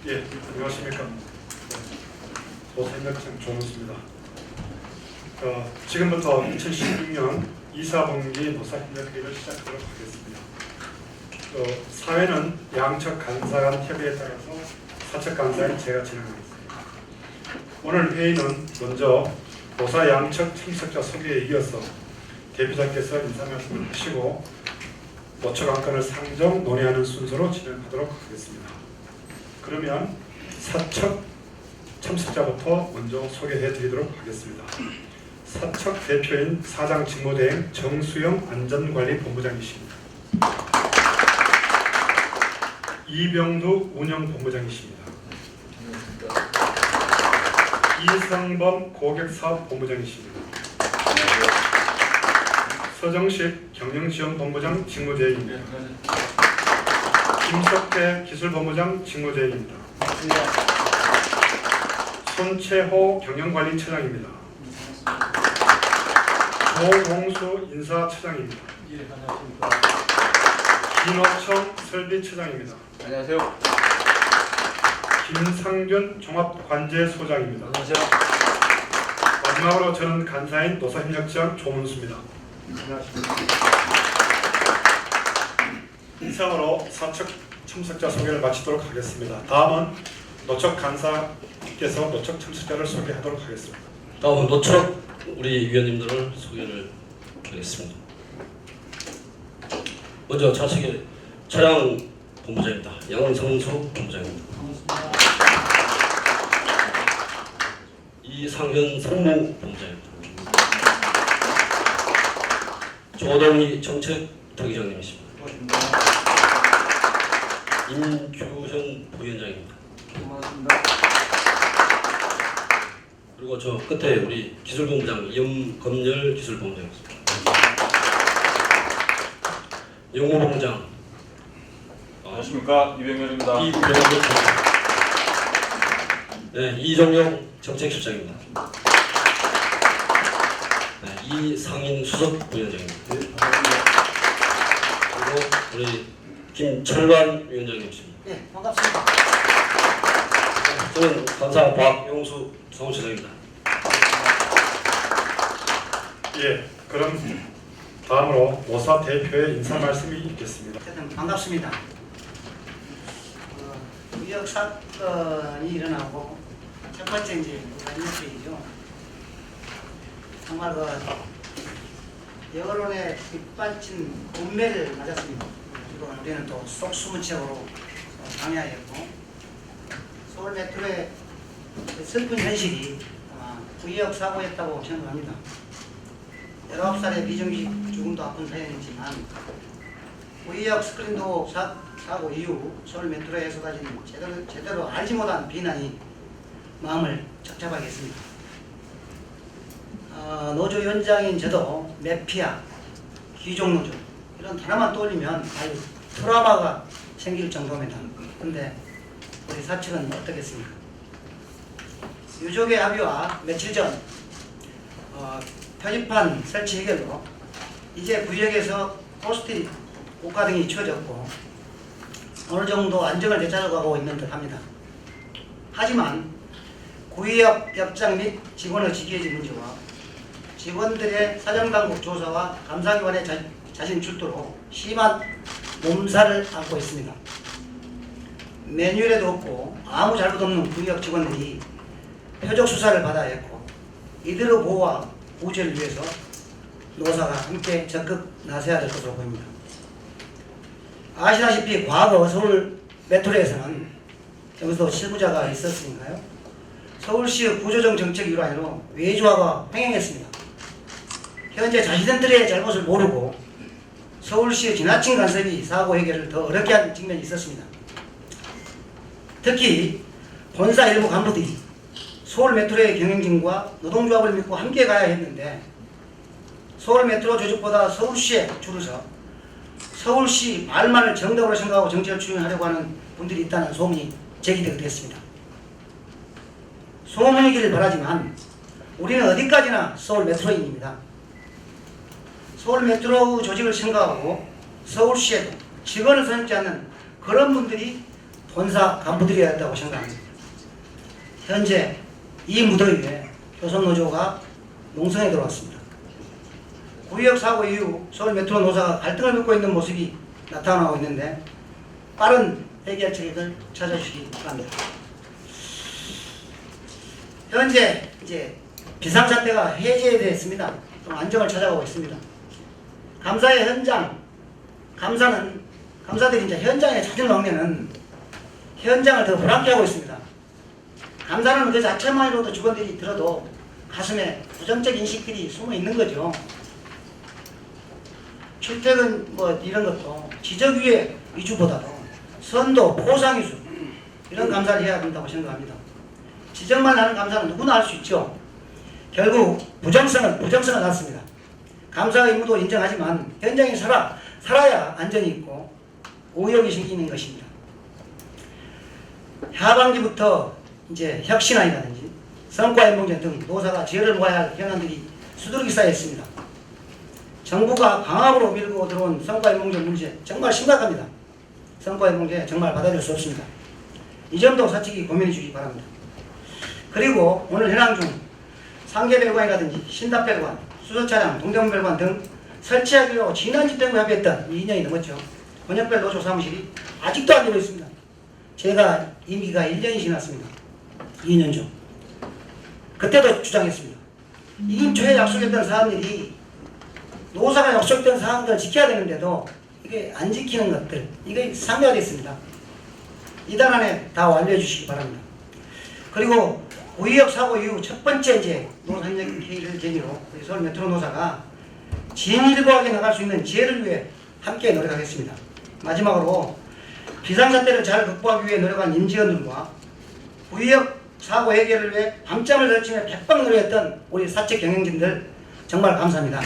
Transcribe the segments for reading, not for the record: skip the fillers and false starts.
예, 안녕하십니까. 노사협력청 조문수입니다. 지금부터 2016년 2사분기 노사협력회의를 시작하도록 하겠습니다. 사회는 양측 간사 간 협의에 따라서 사측 간사인 제가 진행하겠습니다. 오늘 회의는 먼저 노사 양측 참석자 소개에 이어서 대표자께서 인사 말씀을 하시고 노측 안건을 상정 논의하는 순서로 진행하도록 하겠습니다. 그러면 사측 참석자부터 먼저 소개해 드리도록 하겠습니다. 사측 대표인 사장 직무대행 정수영 안전관리본부장이십니다. 이병두 운영본부장이십니다. 이성범 고객사업본부장이십니다. 서정식 경영지원본부장 직무대행입니다. 김석태 기술본부장 직무대행입니다. 손채호 경영관리처장입니다. 조홍수 인사처장입니다. 김옥청 설비처장입니다. 안녕하세요. 김상균 종합관제소장입니다. 안녕하세요. 마지막으로 저는 간사인 노사협력청 조문수입니다. 안녕하십니까. 이상으로 사측 참석자 소개를 마치도록 하겠습니다. 다음은 노측 간사께서 노측 참석자를 소개하도록 하겠습니다. 다음은 노측 우리 위원님들을 소개를 하겠습니다. 먼저 좌측에 차량 본부장입니다. 양성수 본부장입니다. 이상현 상무 본부장입니다. 조동희 정책특위장님이십니다. 임규현 부위원장입니다. 고맙습니다. 그리고 저 끝에 우리 기술본부장 이엄검열 기술본부장입니다. 영무본부장 안녕하십니까. 이병렬입니다. 네, 이정용 정책실장입니다. 네, 이상인 수석 부위원장입니다. 그리고 우리 김철관 위원장님이십니다. 네, 반갑습니다. 저는 간사 박용수 서울시장입니다. 예, 그럼 다음으로 노사 대표의 인사 말씀이 있겠습니다. 하여튼 반갑습니다. 무역 사건이 일어나고 첫 번째 이제 일주일이죠. 정말 여론의 빗발친 운매를 맞았습니다. 그리고 우리는 또 속수무책으로 방해하였고 서울 메트로의 슬픈 현실이 무역 사고였다고 생각합니다. 19살의 비정식 죽음도 아픈 사연이지만 무역 스크린도 사고 이후 서울 메트로에 쏟아진 제대로 알지 못한 비난이 마음을 착잡하게 했습니다. 노조 위원장인 저도 메피아, 귀족노조 이런 단어만 떠올리면 아주 트라우마가 생길 정도입니다. 근데 우리 사측은 어떻겠습니까? 유족의 합의와 며칠 전 표지판 설치 해결로 이제 구역에서 포스트잇 국가 등이 치워졌고 어느 정도 안정을 되찾아가고 있는 듯합니다. 하지만 구역 협장 및 직원의 직위해지 문제와 직원들의 사정당국 조사와 감사기관의 자진 출두로 심한 몸살을 앓고 있습니다. 매뉴얼에도 없고 아무 잘못 없는 구역 직원들이 표적 수사를 받아야 했고 이들의 보호와 구제를 위해서 노사가 함께 적극 나서야 될 것으로 보입니다. 아시다시피 과거 서울 메트로에서는 여기서 실무자가 있었으니까요. 서울시의 구조적 정책 일환으로 외주화가 횡행했습니다. 현재 자신들의 잘못을 모르고 서울시의 지나친 간섭이 사고 해결을 더 어렵게 한 측면이 있었습니다. 특히 본사 일부 간부들이 서울 메트로의 경영진과 노동조합을 믿고 함께 가야 했는데 서울 메트로 조직보다 서울시에 줄을 서 서울시 말만을 정답으로 생각하고 정책을 추진하려고 하는 분들이 있다는 소문이 제기되기도 했습니다. 소문이기를 바라지만 우리는 어디까지나 서울 메트로인입니다. 서울 메트로 조직을 생각하고 서울시에도 직원을 선임지 않는 그런 분들이 본사 간부들이어야 한다고 생각합니다. 현재 이 무더위에 조선노조가 농성에 들어왔습니다. 구의역 사고 이후 서울 메트로 노사가 갈등을 겪고 있는 모습이 나타나고 있는데 빠른 해결책을 찾아주시기 바랍니다. 현재 이제 비상사태가 해제됐습니다. 좀 안정을 찾아가고 있습니다. 감사의 현장, 감사들이 이제 현장에 자주 나오면은 현장을 더 불안케 하고 있습니다. 감사는 그 자체만으로도 직원들이 들어도 가슴에 부정적 인식들이 숨어 있는 거죠. 출퇴근 뭐 이런 것도 지적위의 위주보다도 선도, 포상위주 이런 감사를 해야 된다고 생각합니다. 지적만 하는 감사는 누구나 할 수 있죠. 결국 부정성은 낳습니다. 감사 의무도 인정하지만 현장에 살아야 안전이 있고 오역이 생기는 것입니다. 하반기부터 이제 혁신안이라든지 성과연봉제 등 노사가 지혜를 모아야 할 현안들이 수두룩이 쌓여 있습니다. 정부가 강압으로 밀고 들어온 성과연봉제 문제 정말 심각합니다. 성과연봉제 정말 받아들일 수 없습니다. 이 점도 사측이 고민해 주시기 바랍니다. 그리고 오늘 현황 중 상계별관이라든지 신답별관, 수소차량, 동대문별관 등 설치하기로 지난주tem에 합의했던 2년이 넘었죠. 번역별 노조 사무실이 아직도 안 되고 있습니다. 제가 임기가 1년이 지났습니다. 2년 전. 그때도 주장했습니다. 이임 초에 약속했던 사람들이 노사가 약속했던 사항들을 지켜야 되는데도 이게 안 지키는 것들, 이게 상대가 됐습니다. 이달 안에 다 완료해 주시기 바랍니다. 그리고 구의역 사고 이후 첫 번째 이제 노사협력 회의를 계기로 우리 서울 메트로 노사가 진일보하게 나갈 수 있는 지혜를 위해 함께 노력하겠습니다. 마지막으로 비상사태를 잘 극복하기 위해 노력한 임직원들과 구의역 사고 해결을 위해 밤잠을 설치며 백방 노력했던 우리 사측 경영진들 정말 감사합니다.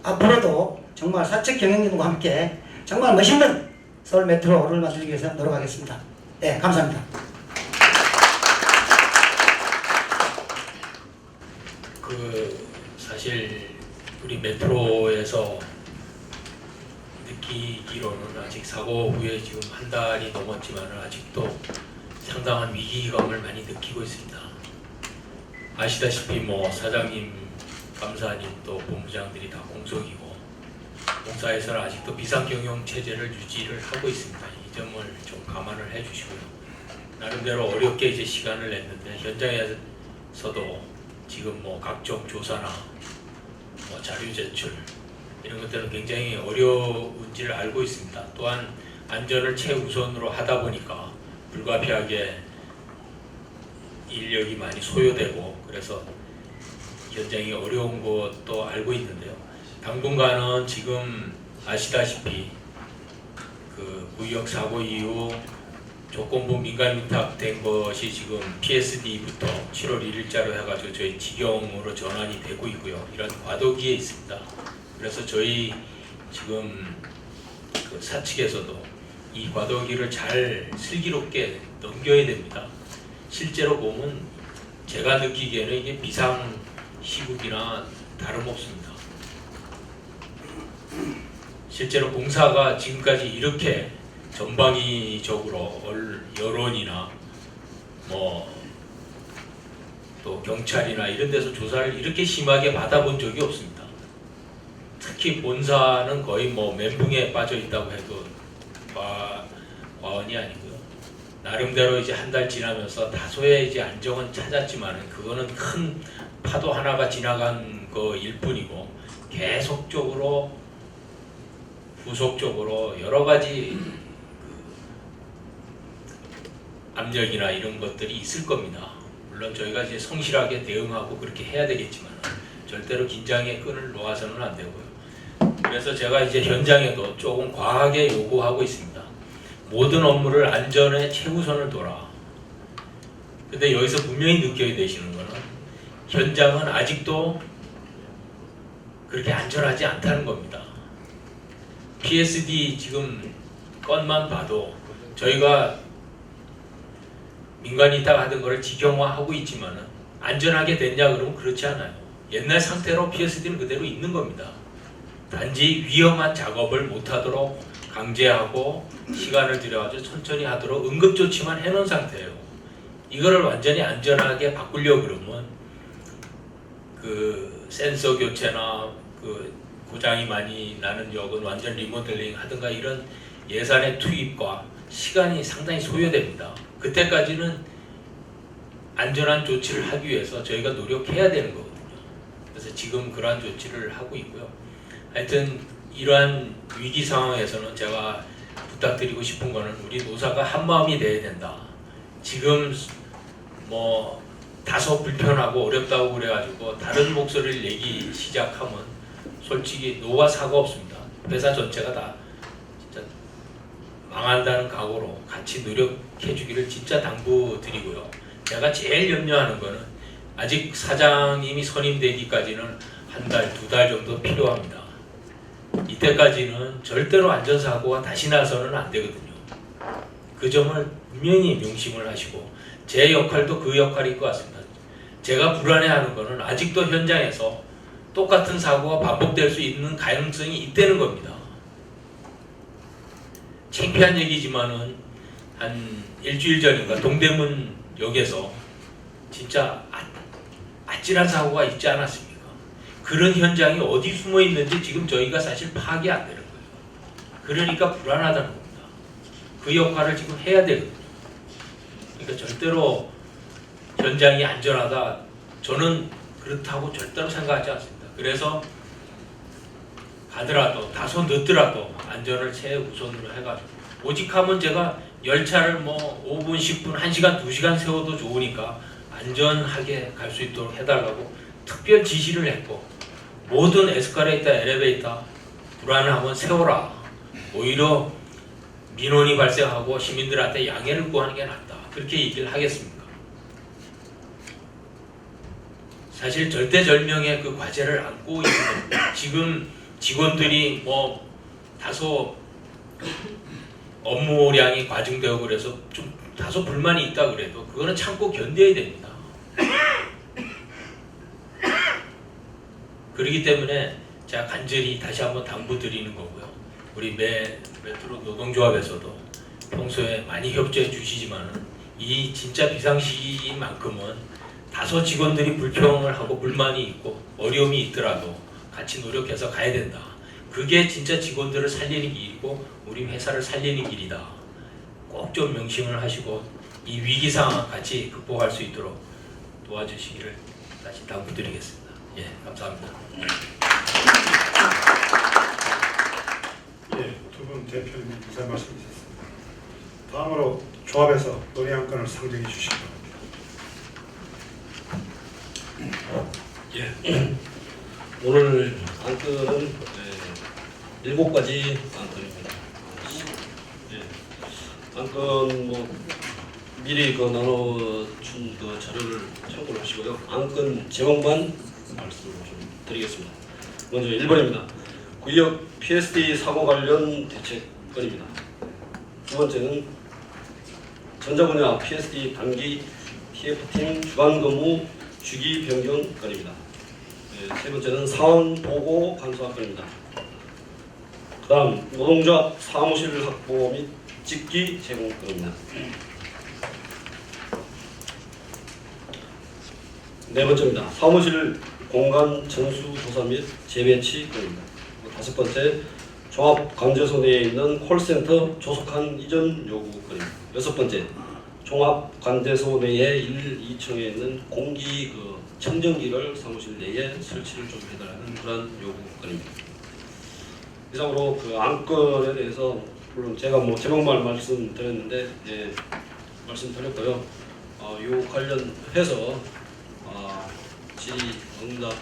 앞으로도 정말 사측 경영진과 함께 정말 멋있는 서울 메트로를 만들기 위해서 노력하겠습니다. 네, 감사합니다. 사실 우리 메트로에서 느끼기로는 아직 사고 후에 지금 한 달이 넘었지만 아직도 상당한 위기감을 많이 느끼고 있습니다. 아시다시피 뭐 사장님, 감사님 또 본부장들이 다 공석이고 공사에서는 아직도 비상경영 체제를 유지를 하고 있습니다. 이 점을 좀 감안을 해주시고요. 나름대로 어렵게 이제 시간을 냈는데 현장에서도 지금 뭐 각종 조사나 뭐 자료 제출 이런 것들은 굉장히 어려운지를 알고 있습니다. 또한 안전을 최우선으로 하다 보니까 불가피하게 인력이 많이 소요되고 그래서 현장이 어려운 것도 알고 있는데요. 당분간은 지금 아시다시피 그 구의역 사고 이후 조건부 민간 위탁된 것이 지금 PSD부터 7월 1일자로 해가지고 저희 직영으로 전환이 되고 있고요. 이런 과도기에 있습니다. 그래서 저희 지금 그 사측에서도 이 과도기를 잘 슬기롭게 넘겨야 됩니다. 실제로 보면 제가 느끼기에는 이게 비상 시국이나 다름없습니다. 실제로 공사가 지금까지 이렇게 전방위적으로 여론이나 뭐 또 경찰이나 이런 데서 조사를 이렇게 심하게 받아본 적이 없습니다. 특히 본사는 거의 뭐 멘붕에 빠져 있다고 해도 과언이 아니고요. 나름대로 이제 한 달 지나면서 다소의 이제 안정은 찾았지만은 그거는 큰 파도 하나가 지나간 거일 뿐이고 계속적으로 후속적으로 여러 가지 압력이나 이런 것들이 있을 겁니다. 물론 저희가 이제 성실하게 대응하고 그렇게 해야 되겠지만 절대로 긴장의 끈을 놓아서는 안 되고요. 그래서 제가 이제 현장에도 조금 과하게 요구하고 있습니다. 모든 업무를 안전에 최우선을 둬라. 근데 여기서 분명히 느껴야 되시는 거는 현장은 아직도 그렇게 안전하지 않다는 겁니다. PSD 지금 건만 봐도 저희가 민간이 딱 하던 거를 직영화하고 있지만은 안전하게 됐냐 그러면 그렇지 않아요. 옛날 상태로 PSD는 그대로 있는 겁니다. 단지 위험한 작업을 못하도록 강제하고 시간을 들여가지고 천천히 하도록 응급조치만 해놓은 상태예요. 이거를 완전히 안전하게 바꾸려고 그러면 그 센서 교체나 그 고장이 많이 나는 역은 완전 리모델링 하든가 이런 예산의 투입과 시간이 상당히 소요됩니다. 그때까지는 안전한 조치를 하기 위해서 저희가 노력해야 되는 거거든요. 그래서 지금 그러한 조치를 하고 있고요. 하여튼 이러한 위기 상황에서는 제가 부탁드리고 싶은 거는 우리 노사가 한마음이 돼야 된다. 지금 뭐 다소 불편하고 어렵다고 그래가지고 다른 목소리를 내기 시작하면 솔직히 노가 사고 없습니다. 회사 전체가 다 진짜 망한다는 각오로 같이 노력해 주기를 진짜 당부드리고요. 제가 제일 염려하는 거는 아직 사장님이 선임되기까지는 한 달, 두 달 정도 필요합니다. 이때까지는 절대로 안전사고가 다시 나서는 안 되거든요. 그 점을 분명히 명심을 하시고 제 역할도 그 역할일 것 같습니다. 제가 불안해하는 거는 아직도 현장에서 똑같은 사고가 반복될 수 있는 가능성이 있다는 겁니다. 창피한 얘기지만은 한 일주일 전인가 동대문 역에서 진짜 아찔한 사고가 있지 않았습니까? 그런 현장이 어디 숨어 있는지 지금 저희가 사실 파악이 안 되는 거예요. 그러니까 불안하다는 겁니다. 그 역할을 지금 해야 되거든요. 그러니까 절대로 현장이 안전하다, 저는 그렇다고 절대로 생각하지 않습니다. 그래서 가더라도 다소 늦더라도 안전을 최우선으로 해가지고 오직하면 제가 열차를 뭐 5분, 10분, 1시간, 2시간 세워도 좋으니까 안전하게 갈 수 있도록 해달라고 특별 지시를 했고 모든 에스컬레이터, 엘리베이터 불안하면 세워라. 오히려 민원이 발생하고 시민들한테 양해를 구하는 게 낫다. 그렇게 얘기를 하겠습니까? 사실 절대절명의 그 과제를 안고 있는 겁니다. 지금 직원들이 뭐 다소 업무량이 과중되고 그래서 좀 다소 불만이 있다 그래도 그거는 참고 견뎌야 됩니다. 그렇기 때문에 제가 간절히 다시 한번 당부드리는 거고요. 우리 메트로 노동조합에서도 평소에 많이 협조해 주시지만 이 진짜 비상시기만큼은 다소 직원들이 불평을 하고 불만이 있고 어려움이 있더라도 같이 노력해서 가야 된다. 그게 진짜 직원들을 살리는 길이고 우리 회사를 살리는 길이다. 꼭 좀 명심을 하시고 이 위기 상황 같이 극복할 수 있도록 도와주시기를 다시 당부드리겠습니다. 예, 감사합니다. 예, 두 분 대표님 인사 말씀 주셨습니다. 다음으로 조합에서 논의 안건을 상정해 주시기 바랍니다. 예. 오늘 안건은 7가지 안건입니다. 예. 안건 뭐 미리 그 나눠준 그 자료를 참고를 하시고요. 안건 제목만 말씀을 좀 드리겠습니다. 먼저 1번입니다. 구역 PSD 사고 관련 대책건입니다. 두 번째는 전자분야 PSD 단기 TF팀 주간 근무 주기 변경 건입니다. 세 번째는 상황 보고 간소화 건입니다. 그 다음 노동조합 사무실 확보 및 직기 제공 건입니다. 네 번째입니다. 사무실 공간 전수 조사 및 재배치 건입니다. 다섯 번째 종합관제소 내에 있는 콜센터 조속한 이전 요구 건입니다. 여섯 번째 종합관제소 내에 1, 2층에 있는 공기 청정기를 사무실 내에 설치를 좀 해달라는 그런 요구건입니다. 이상으로 그 안건에 대해서 물론 제가 뭐 제목만 말씀드렸는데 예, 말씀드렸고요. 요 관련해서 질의응답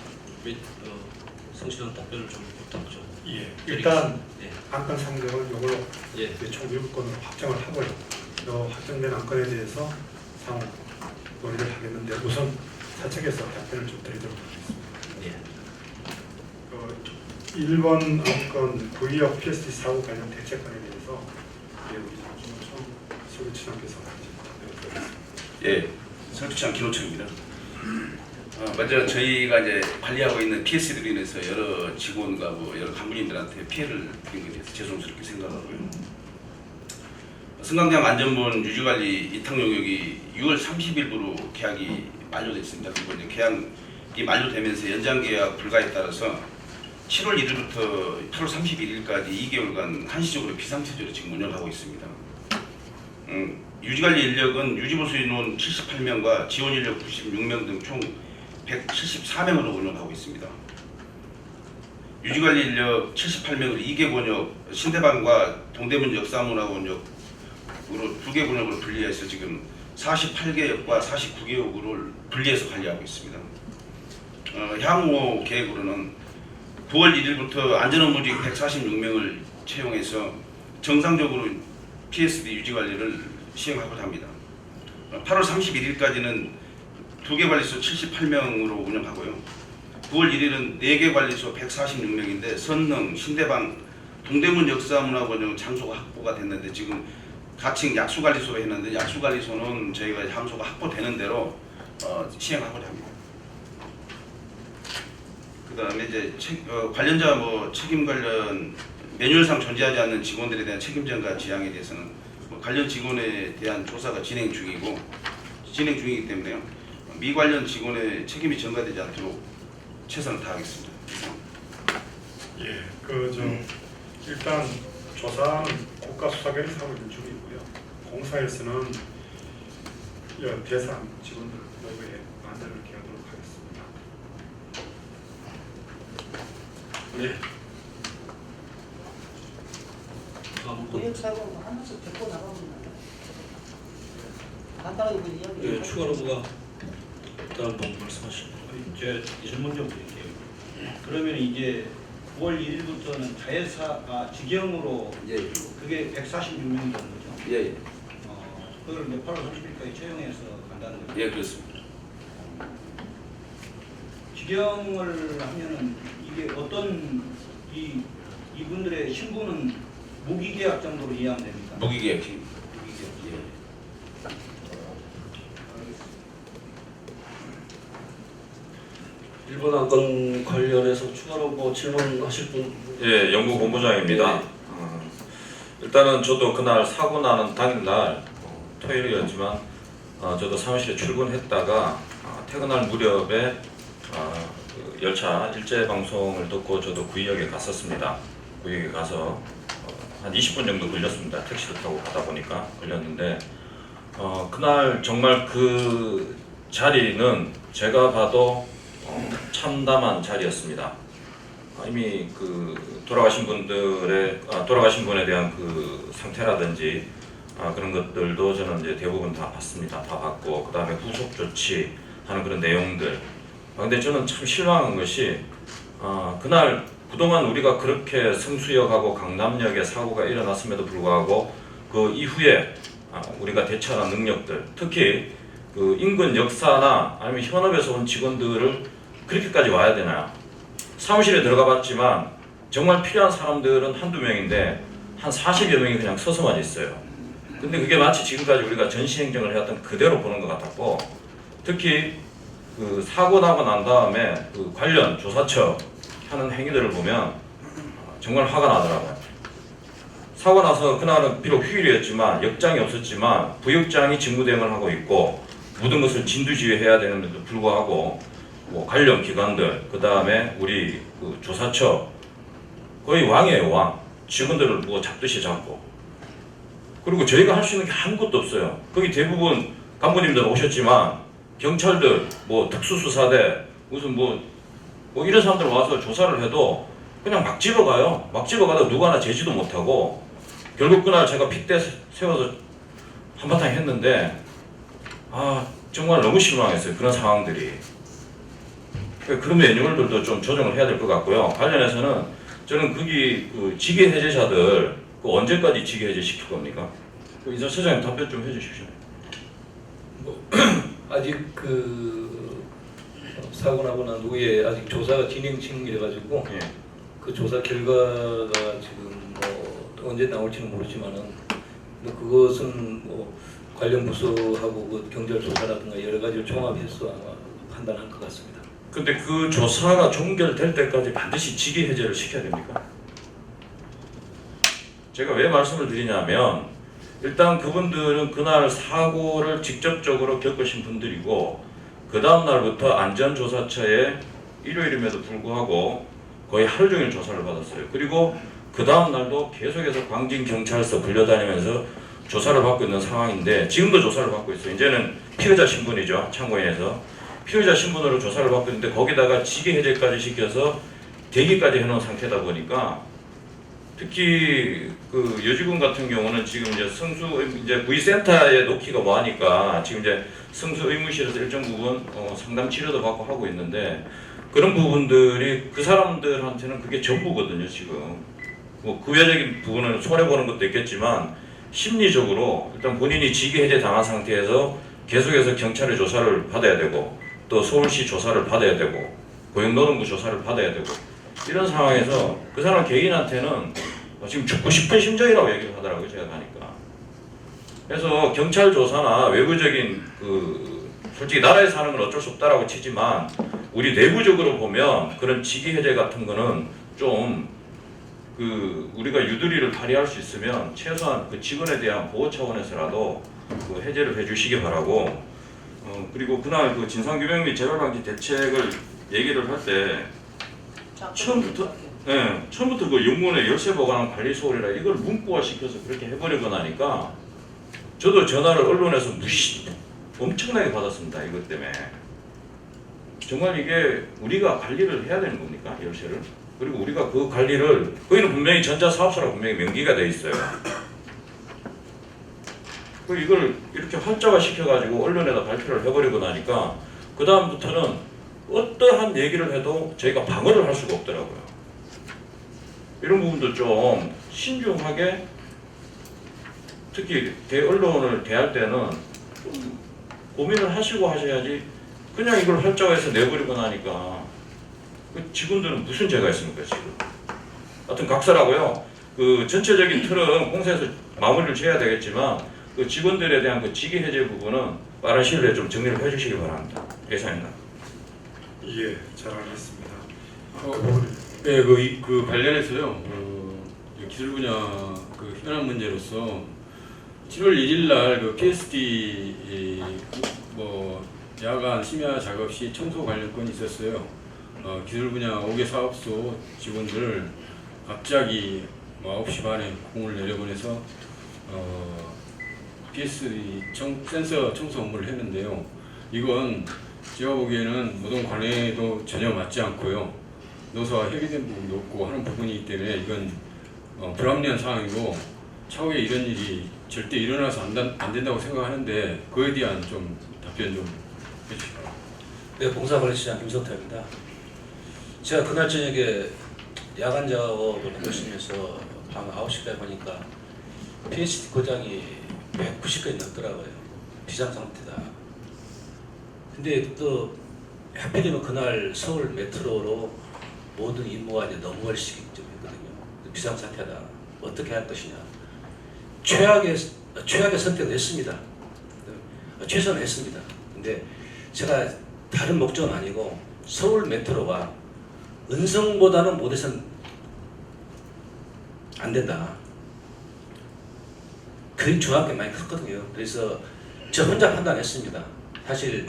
및 성실한 답변을 좀 부탁 좀. 예, 일단 예. 안건 상정은 이걸로 예. 총 7건으로 확정을 하고요. 이 확정된 안건에 대해서 상호 논의를 하겠는데 우선 사측에서 답변을 좀 드리도록 하겠습니다. 예. 1번 안건 구역 PSD 사고 관련 대책건에 대해서 우리 김호청 서울지청께서 답변을 드리겠습니다. 예, 서울시장 김호청입니다. 먼저 저희가 이제 관리하고 있는 PSD로 인해서 여러 직원과 여러 간부님들한테 피해를 드린 것에 대해서 죄송스럽게 생각하고요. 승강장 안전본 유지관리 이탁 용역이 6월 30일부로 계약이 만료됐습니다. 그리고 이제 계약이 만료되면서 연장 계약 불가에 따라서 7월 1일부터 8월 31일까지 2개월간 한시적으로 비상체제로 지금 운영하고 있습니다. 유지관리 인력은 유지보수 인원 78명과 지원 인력 96명 등 총 174명으로 운영하고 있습니다. 유지관리 인력 78명을 2개 권역 신대방과 동대문 역사문화원역으로 2개 권역으로 분리해서 지금 48개역과 49개역으로 분리해서 관리하고 있습니다. 향후 계획으로는 9월 1일부터 안전업무직 146명을 채용해서 정상적으로 PSD 유지관리를 시행하고자 합니다. 8월 31일까지는 2개 관리소 78명으로 운영하고요. 9월 1일은 4개 관리소 146명인데 선릉, 신대방, 동대문 역사문화원역 장소가 확보가 됐는데 지금 가칭 약수관리소로 했는데 약수관리소는 저희가 장소가 확보되는 대로 시행하고자 합니다. 그다음에 이제 관련자 책임 관련 매뉴얼상 존재하지 않는 직원들에 대한 책임전가 지향에 대해서는 관련 직원에 대한 조사가 진행 중이기 때문에요. 미관련 직원의 책임이 전가되지 않도록 최선을 다하겠습니다. 예, 일단 조사는 국가수사관에서 하고 있는 중이고요. 공사에서는 대상 직원들 모두에 안전을 기하도록 하겠습니다. 네. 다음 분. 구역사고 하나씩 데리고 나가면 돼요. 간단하게 이야기. 예, 추가로 누가 다음 분 말씀하시죠. 제가 질문 좀 드릴게요. 그러면 이제 9월 1일부터는 자회사 직영으로 그게 146명 정도죠. 예. 그걸 이제 8월 30일까지 채용해서 간다는 거죠. 예, 그렇습니다. 직영을 하면은 이게 어떤 이분들의 신분은 무기계약 정도로 이해하면 됩니까? 무기계약입니다. 일본 안건 관련해서 추가로 질문하실 분? 예, 연구본부장입니다. 일단은 저도 그날 사고 나는 당일날 토요일이었지만 저도 사무실에 출근했다가 퇴근할 무렵에 그 열차 일제 방송을 듣고 저도 구의역에 갔었습니다. 구의역에 가서 한 20분 정도 걸렸습니다. 택시를 타고 가다 보니까 걸렸는데 그날 정말 그 자리는 제가 봐도 참담한 자리였습니다. 이미 그 돌아가신 분에 대한 그 상태라든지 그런 것들도 저는 이제 대부분 다 봤습니다. 다 봤고 그 다음에 후속 조치하는 그런 내용들. 근데 저는 참 실망한 것이 그날 그동안 우리가 그렇게 성수역하고 강남역에 사고가 일어났음에도 불구하고 그 이후에 우리가 대처하는 능력들, 특히 그 인근 역사나 아니면 현업에서 온 직원들을 그렇게까지 와야 되나요? 사무실에 들어가 봤지만 정말 필요한 사람들은 한두 명인데 한 40여 명이 그냥 서서만 있어요. 근데 그게 마치 지금까지 우리가 전시행정을 해왔던 그대로 보는 것 같았고, 특히 그 사고 나고 난 다음에 그 관련 조사처 하는 행위들을 보면 정말 화가 나더라고요. 사고 나서 그날은 비록 휴일이었지만 역장이 없었지만 부역장이 직무대행을 하고 있고 모든 것을 진두지휘해야 되는데도 불구하고 관련 기관들, 그 다음에 우리 그 조사처 거의 왕이에요, 왕. 직원들을 잡듯이 잡고. 그리고 저희가 할 수 있는 게 아무것도 없어요. 거기 대부분 간부님들 오셨지만 경찰들, 특수수사대, 무슨 이런 사람들 와서 조사를 해도 그냥 막 집어가요. 막 집어가다 누구 하나 제지도 못하고 결국 그날 제가 핏대 세워서 한바탕 했는데 정말 너무 실망했어요. 그런 상황들이. 그런 매뉴얼들도 좀 조정을 해야 될 것 같고요. 관련해서는 저는 거기 그 직위 해제자들 언제까지 직위 해제 시킬 겁니까? 이사 처장님 답변 좀 해주십시오. 아직 그 사고 나고 난 후에 아직 조사가 진행 중이라 가지고 예. 그 조사 결과가 지금 언제 나올지는 모르지만은 그것은 관련 부서하고 그 경찰 조사라든가 여러 가지를 종합해서 아마 판단할 것 같습니다. 근데 그 조사가 종결될 때까지 반드시 직위 해제를 시켜야 됩니까? 제가 왜 말씀을 드리냐면 일단 그분들은 그날 사고를 직접적으로 겪으신 분들이고 그 다음 날부터 안전조사처에 일요일임에도 불구하고 거의 하루 종일 조사를 받았어요. 그리고 그 다음 날도 계속해서 광진경찰서 불려다니면서 조사를 받고 있는 상황인데 지금도 조사를 받고 있어요. 이제는 피의자 신분이죠. 참고인에서 피의자 신분으로 조사를 받고 있는데 거기다가 직위 해제까지 시켜서 대기까지 해놓은 상태다 보니까 특히 그 여직원 같은 경우는 지금 이제 이제 구의센터에 놓기가 뭐하니까 지금 이제 성수 의무실에서 일정 부분 상담 치료도 받고 하고 있는데 그런 부분들이 그 사람들한테는 그게 전부거든요. 지금 뭐 구애적인 부분은 손해 보는 것도 있겠지만 심리적으로 일단 본인이 직위 해제 당한 상태에서 계속해서 경찰의 조사를 받아야 되고 또 서울시 조사를 받아야 되고 고용노동부 조사를 받아야 되고 이런 상황에서 그 사람 개인한테는 지금 죽고 싶은 심정이라고 얘기를 하더라고요. 제가 가니까. 그래서 경찰 조사나 외부적인 솔직히 나라에서 하는 건 어쩔 수 없다라고 치지만 우리 내부적으로 보면 그런 직위 해제 같은 거는 좀 우리가 유두리를 발휘할 수 있으면 최소한 그 직원에 대한 보호 차원에서라도 그 해제를 해주시기 바라고. 그리고 그날 그 진상규명 및 재발방지 대책을 얘기를 할 때 처음부터 그 영문에 열쇠 보관한 관리 소홀이라 이걸 문구화 시켜서 그렇게 해버리고 나니까 저도 전화를 언론에서 엄청나게 받았습니다. 이것 때문에 정말 이게 우리가 관리를 해야 되는 겁니까? 열쇠를? 그리고 우리가 그 관리를 거기는 분명히 전자사업소라고 분명히 명기가 돼 있어요. 이걸 이렇게 활자화 시켜가지고 언론에다 발표를 해버리고 나니까 그 다음부터는 어떠한 얘기를 해도 저희가 방어를 할 수가 없더라고요. 이런 부분도 좀 신중하게 특히 언론을 대할 때는 좀 고민을 하시고 하셔야지 그냥 이걸 활자화해서 내버리고 나니까 그 직원들은 무슨 죄가 있습니까 지금? 하여튼 각설하고요. 그 전체적인 틀은 공사에서 마무리를 지어야 되겠지만 그 직원들에 대한 그 직위 해제 부분은 빠른 시일 내에 좀 정리를 해주시기 바랍니다. 예상입니다. 예, 잘 알겠습니다. 네, 그 관련해서요. 기술 분야 그 현안 문제로서 7월 1일 날 그 PSD 야간 심야 작업 시 청소 관련 건이 있었어요. 기술 분야 5개 사업소 직원들 갑자기 9시 반에 공을 내려보내서 PSD 센서 청소 업무를 했는데요. 이건 제가 보기에는 노동 관행에도 전혀 맞지 않고요. 노사와 협의된 부분도 없고 하는 부분이기 때문에 이건 불합리한 상황이고 차후에 이런 일이 절대 일어나서 안 된다고 생각하는데 그에 대한 좀 답변 좀 해주시기 바랍니다. 네, 봉사관리시장 김석태입니다. 제가 그날 저녁에 야간 작업을 하고 있으면서 밤 9시까지 보니까 PSD 고장이 190건이 넘더라고요. 비상 상태다. 근데 또 하필이면 그날 서울 메트로로 모든 임무가 이제 넘어갈 시기쯤이거든요. 비상 상태다. 어떻게 할 것이냐. 최악의 선택을 했습니다. 최선을 했습니다. 근데 제가 다른 목적은 아니고 서울 메트로가 은성보다는 못해서는 안 된다. 그게 중요한 게 많이 컸거든요. 그래서 저 혼자 판단했습니다. 사실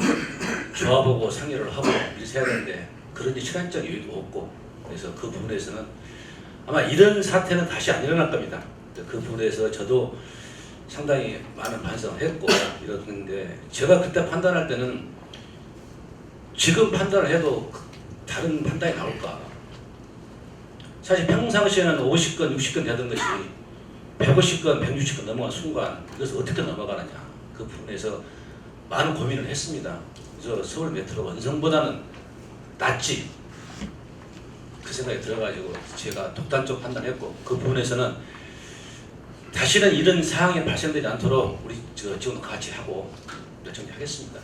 조합하고 상의를 하고 이렇게 해야 되는데 그런 시간적 여유도 없고 그래서 그 부분에서는 아마 이런 사태는 다시 안 일어날 겁니다. 그 부분에서 저도 상당히 많은 반성을 했고 이러는데 제가 그때 판단할 때는 지금 판단을 해도 다른 판단이 나올까. 사실 평상시에는 50건, 60건 되던 것이 150건, 160건 넘어간 순간 그래서 어떻게 넘어가느냐. 그 부분에서 많은 고민을 했습니다. 그래서 서울 메트로 원성보다는 낫지. 그 생각이 들어가지고 제가 독단적 판단했고 그 부분에서는 다시는 이런 상황이 발생되지 않도록 우리 지금 같이 하고 정리하겠습니다.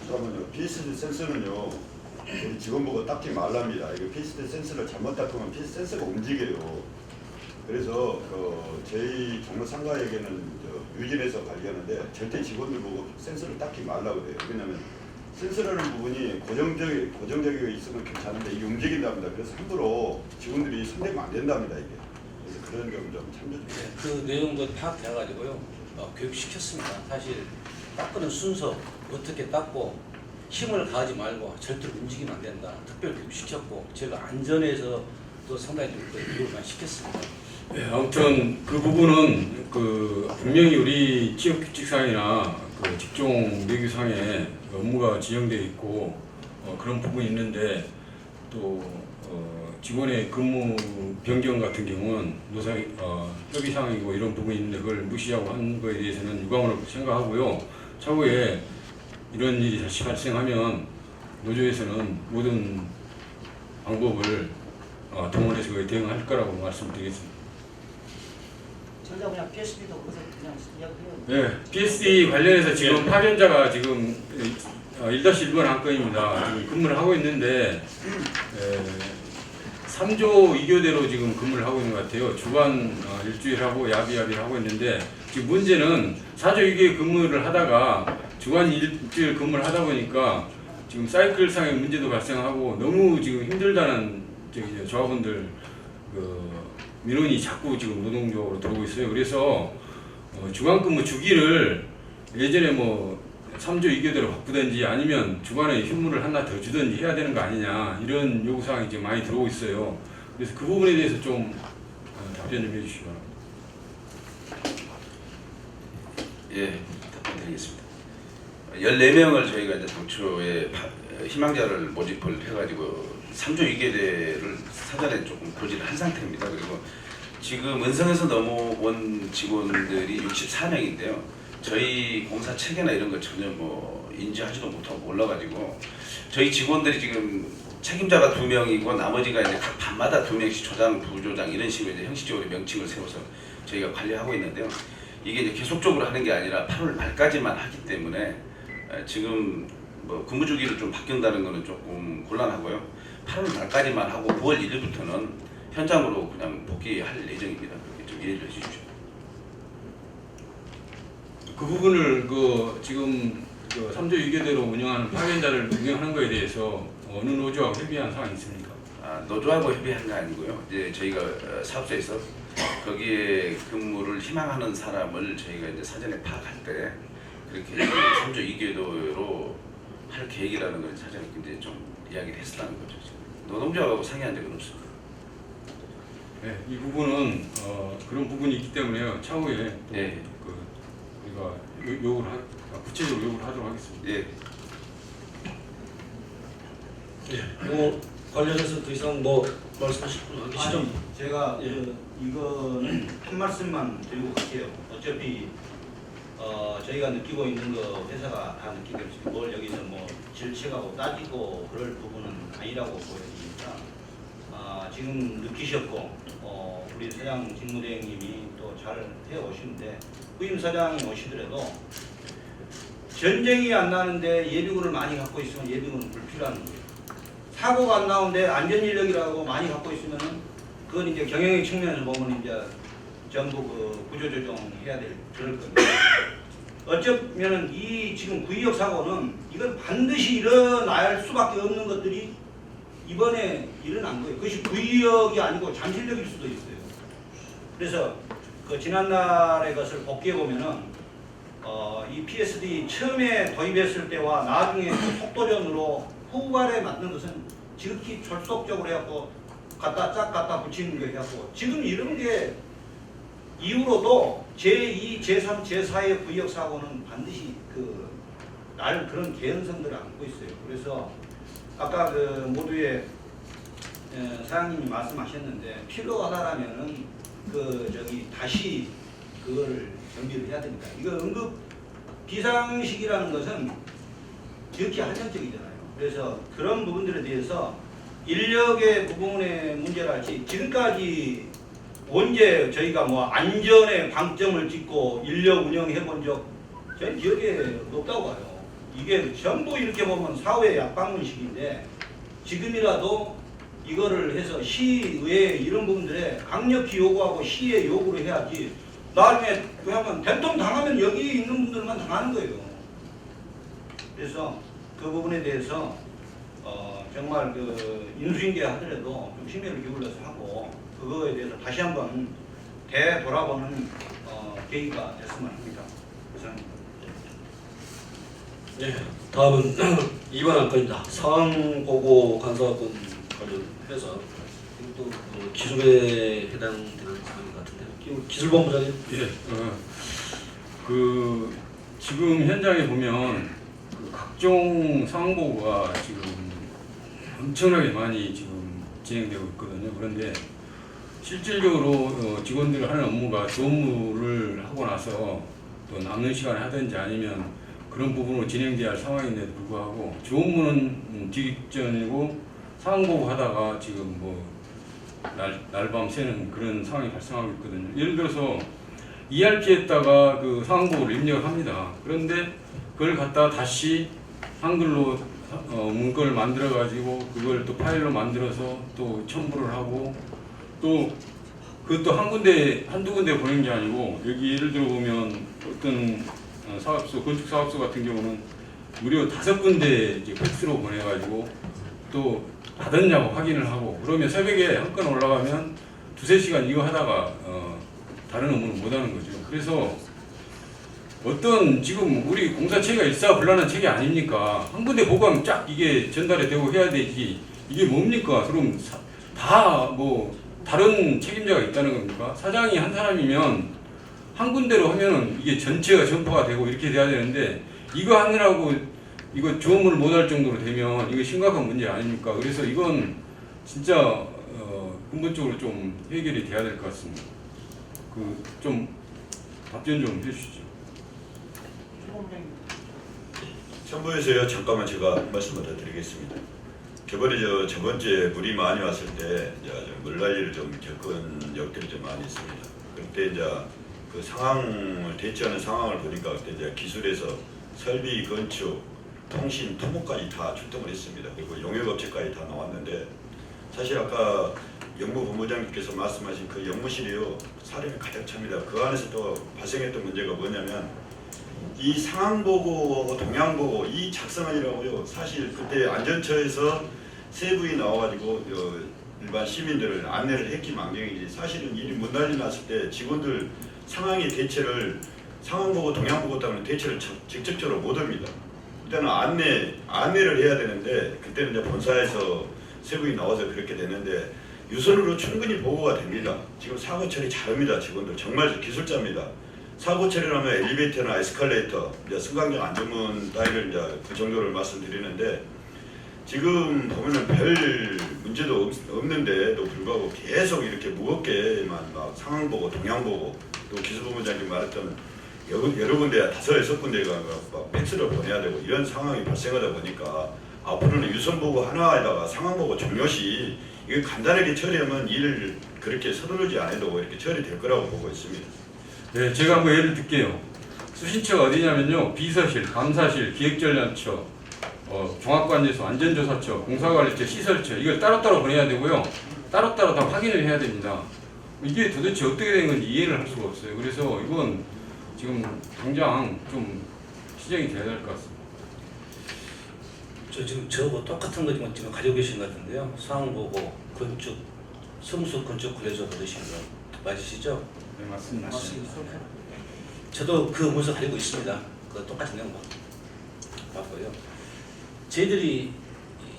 잠깐만요. PSD 센서는요. 우리 직원 보고 닦지 말랍니다. 이거 PSD 센서를 잘못 닦으면 PSD 센서가 움직여요. 그래서 저희 종로 상가에게는 유진해서 관리하는데 절대 직원들 보고 센서를 닦지 말라고 그래요. 왜냐하면 센서라는 부분이 고정적이 있으면 괜찮은데 이게 움직인답니다. 그래서 함부로 직원들이 손대면 안 된답니다. 이게. 그래서 그런 점 좀 참조 좀 해요. 그 내용도 파악돼가지고요 교육시켰습니다. 사실 닦는 순서 어떻게 닦고 힘을 가하지 말고 절대로 움직이면 안 된다. 특별 교육시켰고 제가 안전에서 또 상당히 좀 교육을 많이 시켰습니다. 네, 아무튼 그 부분은 그 분명히 우리 취업규칙상이나 그 직종 내규상에 업무가 지정되어 있고 그런 부분이 있는데 또 직원의 근무 변경 같은 경우는 노사 협의사항이고 이런 부분이 있는데 그걸 무시하고 한 거에 대해서는 유감으로 생각하고요. 차후에 이런 일이 다시 발생하면 노조에서는 모든 방법을 동원해서 거의 대응할 거라고 말씀드리겠습니다. 저희가 그냥 PSB도 그것을 그냥 이야기해요. 네, PSD 관련해서 지금 파견자가 지금 1-1번 안건입니다. 지금 근무를 하고 있는데 3조 2교대로 지금 근무를 하고 있는 것 같아요. 주간 일주일 하고 야비야비를 하고 있는데 지금 문제는 4조 2교대 근무를 하다가 주간 일주일 근무를 하다 보니까 지금 사이클상의 문제도 발생하고 너무 지금 힘들다는 조합원들 그 민원이 자꾸 지금 노동조합으로 들어오고 있어요. 그래서 주간 근무 주기를 예전에 뭐 3조 2교대로 바꾸든지 아니면 주간에 휴무를 하나 더 주든지 해야 되는 거 아니냐 이런 요구사항이 지금 많이 들어오고 있어요. 그래서 그 부분에 대해서 좀 답변 좀 해주시기 바랍니다. 예, 답변드리겠습니다. 14명을 저희가 이제 당초에 희망자를 모집을 해가지고 3조 2개대를 사전에 조금 고지를 한 상태입니다. 그리고 지금 은성에서 넘어온 직원들이 64명인데요. 저희 공사 체계나 이런 거 전혀 뭐 인지하지도 못하고 몰라가지고 저희 직원들이 지금 책임자가 2명이고 나머지가 이제 각 반마다 2명씩 조장, 부조장 이런 식으로 이제 형식적으로 명칭을 세워서 저희가 관리하고 있는데요. 이게 이제 계속적으로 하는 게 아니라 8월 말까지만 하기 때문에 지금 뭐 근무 주기를 좀 바뀐다는 거는 조금 곤란하고요. 8월 말까지만 하고 9월 1일부터는 현장으로 그냥 복귀할 예정입니다. 그렇게 좀 이해를 해주십시오. 그 부분을 그 지금 그 3조 2교대로 운영하는 파견자를 운영하는 거에 대해서 어느 노조하고 협의한 사항이 있습니까? 노조하고 협의한 거 아니고요. 이제 저희가 사업소에서 거기에 근무를 희망하는 사람을 저희가 이제 사전에 파악할 때 그렇게 3조 2교대로 할 계획이라는 걸 사전에 이제 좀 이야기를 했었다는 거죠. 노동조합하고 상의한 적은 없습니다. 네, 이 부분은 그런 부분이 있기 때문에요. 차후에 또 예. 우리가 요구를 구체적으로 요구를 하도록 하겠습니다. 예. 뭐 관련해서 더 이상 뭐 말씀하실 분 계시죠? 아니, 제가 이거는 한 말씀만 드리고 갈게요. 어차피 저희가 느끼고 있는 거 회사가 다 느끼고 있습니다. 뭘 여기서 뭐 질책하고 따지고 그럴 부분은 아니라고 보여집니다. 지금 느끼셨고 우리 사장 직무대행님이 또 잘 해오시는데 후임 사장이 오시더라도 전쟁이 안 나는데 예비군을 많이 갖고 있으면 예비군은 불필요한 거예요. 사고가 안 나오는데 안전인력이라고 많이 갖고 있으면은 그건 이제 경영의 측면에서 보면 이제 전부 그 구조조정해야 될 그럴 겁니다. 어쩌면은 이 지금 구의역 사고는 이건 반드시 일어날 수밖에 없는 것들이 이번에 일어난 거예요. 그것이 구의역이 아니고 잠실역일 수도 있어요. 그래서 그 지난날의 것을 복귀해 보면은 이 PSD 처음에 도입했을 때와 나중에 그 속도전으로 후발에 맞는 것은 지극히 졸속적으로 해갖고 갖다 붙이는 거 해갖고 지금 이런 게 이후로도 제2, 제3, 제4의 구의역 사고는 반드시 그런 개연성들을 안고 있어요. 그래서 아까 그 모두의 사장님이 말씀하셨는데 필요하다라면은 다시 그걸 정비를 해야 됩니다. 이거 응급 비상식이라는 것은 지극히 한정적이잖아요. 그래서 그런 부분들에 대해서 인력의 부분의 문제랄지 지금까지 언제 저희가 뭐 안전에 방점을 찍고 인력 운영해 본 적 저는 기억에 없다고 봐요. 이게 전부 이렇게 보면 사회 약방문식인데 지금이라도 이거를 해서 시의회 이런 부분들에 강력히 요구하고 시에 요구를 해야지 나중에 그러면 된통 당하면 여기 있는 분들만 당하는 거예요. 그래서 그 부분에 대해서 정말 그 인수인계 하더라도 좀 심혈을 기울여서 하고 그거에 대해서 다시 한번 되돌아보는 계기가 됐으면 합니다. 이상입니다. 네, 다음은 2번 안건입니다. 상황보고 간사건 관련해서 이것도 기술에 해당되는 사항인 것 같은데요. 기술본부장님. 예, 그 지금 현장에 보면 그 각종 상황보고가 지금 엄청나게 많이 지금 진행되고 있거든요. 그런데 실질적으로 직원들이 하는 업무가 조업무를 하고 나서 또 남는 시간에 하든지 아니면 그런 부분으로 진행돼야 할 상황인데도 불구하고 조업무는 직전이고 상황보고 하다가 지금 뭐 날밤 새는 그런 상황이 발생하고 있거든요. 예를 들어서 ERP에다가 그 상황보고를 입력을 합니다. 그런데 그걸 갖다 다시 한글로 문건을 만들어 가지고 그걸 또 파일로 만들어서 또 첨부를 하고 또 그것도 한두 군데 보낸 게 아니고 여기 예를 들어 보면 어떤 사업소, 건축 사업소 같은 경우는 무려 5군데 이제 팩스로 보내가지고 또 받았냐고 확인을 하고 그러면 새벽에 한 건 올라가면 2-3시간 이거 하다가 다른 업무를 못 하는 거죠. 그래서 어떤 지금 우리 공사 체계가 일사불란한 체계 아닙니까? 한 군데 보고하면 쫙 이게 전달이 되고 해야 되지 이게 뭡니까? 그럼 다 뭐 다른 책임자가 있다는 겁니까? 사장이 한 사람이면 한 군데로 하면은 이게 전체가 전파가 되고 이렇게 돼야 되는데 이거 하느라고 이거 조업을 못 할 정도로 되면 이거 심각한 문제 아닙니까? 그래서 이건 진짜 근본적으로 좀 해결이 돼야 될 것 같습니다. 그 좀 답변 좀 해주시죠. 첨부해서요. 잠깐만 제가 말씀을 더 드리겠습니다. 저번에 저번 주에 물이 많이 왔을 때 이제 물난리를 좀 겪은 역들이 좀 많이 있습니다. 그때 이제 그 상황을 대처하는 상황을 보니까 그때 이제 기술에서 설비, 건축, 통신, 토목까지 다 출동을 했습니다. 그리고 용역업체까지 다 나왔는데 사실 아까 영무본부장님께서 말씀하신 그 영무실이요 사람이 가득 찹니다. 그 안에서 또 발생했던 문제가 뭐냐면 이 상황보고, 동향보고 이 작성하느라고요 사실 그때 안전처에서 세부에 나와가지고 일반 시민들을 안내를 했기 망정이지 사실은 일이 문난리 났을 때 직원들 상황의 대처를 상황보고, 동향보고 때문에 대처를 직접적으로 못합니다. 일단은 안내를 해야 되는데 그때는 이제 본사에서 세부에 나와서 그렇게 되는데 유선으로 충분히 보고가 됩니다. 지금 사고 처리 잘합니다. 직원들 정말 기술자입니다. 사고 처리를 하면 엘리베이터나 에스컬레이터, 이제 승강장 안전문 따위를 이제 그 정도를 말씀드리는데 지금 보면은 별 문제도 없는데도 불구하고 계속 이렇게 무겁게만 막 상황 보고 동향 보고 또 기술본부장님 말했던 여러 군데 5-6군데가 막 팩스를 보내야 되고 이런 상황이 발생하다 보니까 앞으로는 유선 보고 하나에다가 상황 보고 종료시 이게 간단하게 처리하면 일을 그렇게 서두르지 않아도 이렇게 처리될 거라고 보고 있습니다. 네, 제가 한번 예를 들게요. 수신처가 어디냐면요. 비서실, 감사실, 기획전략처, 종합관제소, 안전조사처, 공사관리처, 시설처 이걸 따로따로 보내야 되고요. 따로따로 다 확인을 해야 됩니다. 이게 도대체 어떻게 된 건지 이해를 할 수가 없어요. 그래서 이건 지금 당장 좀 시정이 돼야 될 것 같습니다. 지금 저하고 똑같은 거 지금 가지고 계신 것 같은데요. 상황보고 건축, 성수 건축 관리소 받으신 거 맞으시죠? 네, 맞습니다. 저도 그 문서 가지고 있습니다. 그 똑같은 내용 맞고요. 저희들이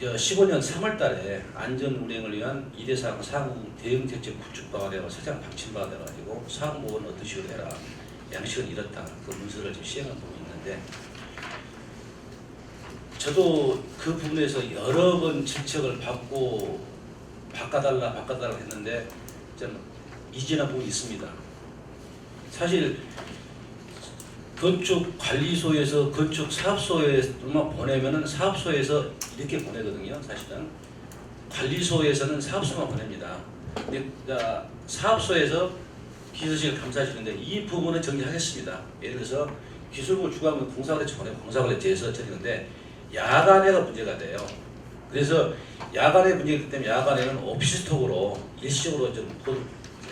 15년 3월달에 안전 운행을 위한 2대4 상황 대응 대책 구축바가 되고 세장 방침바가 돼가지고 상황보고는 어떤 식으로 해라, 양식은 이렇다. 그 문서를 지금 시행한 부분이 있는데 저도 그 부분에서 여러 번 질책을 받고 바꿔달라 했는데 좀 이진한 부분이 있습니다. 사실 건축관리소에서 건축사업소에만 보내면은 사업소에서 이렇게 보내거든요. 사실은 관리소에서는 사업소만 보냅니다. 근데 사업소에서 기술실 감사실인데 이 부분은 정리하겠습니다. 예를 들어서 기술부 주관은 공사관리처 보내고 공사관리처에서 처리하는데 야간에가 문제가 돼요. 그래서 야간에 문제이기 때문에 야간에는 오피스톡으로 일시적으로 좀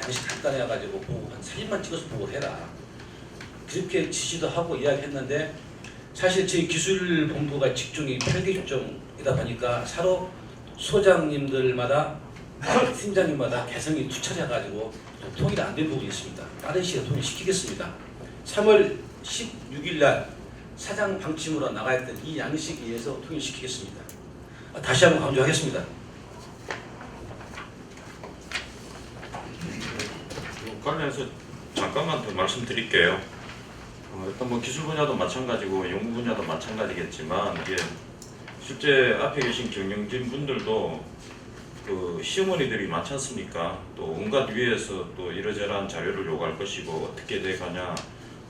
양식 간단해가지고 보고 한 사진만 찍어서 보고 해라. 그렇게 지시도 하고 이야기했는데 사실 저희 기술본부가 직종이 8개 직종이다 보니까 서로 소장님들마다 팀장님마다 개성이 투철해가지고 좀 통일이 안 된 부분이 있습니다. 빠른 시간에 통일시키겠습니다. 3월 16일 날 사장 방침으로 나가했던 이 양식에 의해서 통일시키겠습니다. 다시 한번 강조하겠습니다. 관련해서 잠깐만 더 말씀드릴게요. 일단 뭐 기술 분야도 마찬가지고 연구 분야도 마찬가지겠지만 이게 실제 앞에 계신 경영진 분들도 그 시어머니들이 많지 않습니까? 또 온갖 위에서 또 이러저러한 자료를 요구할 것이고 어떻게 돼 가냐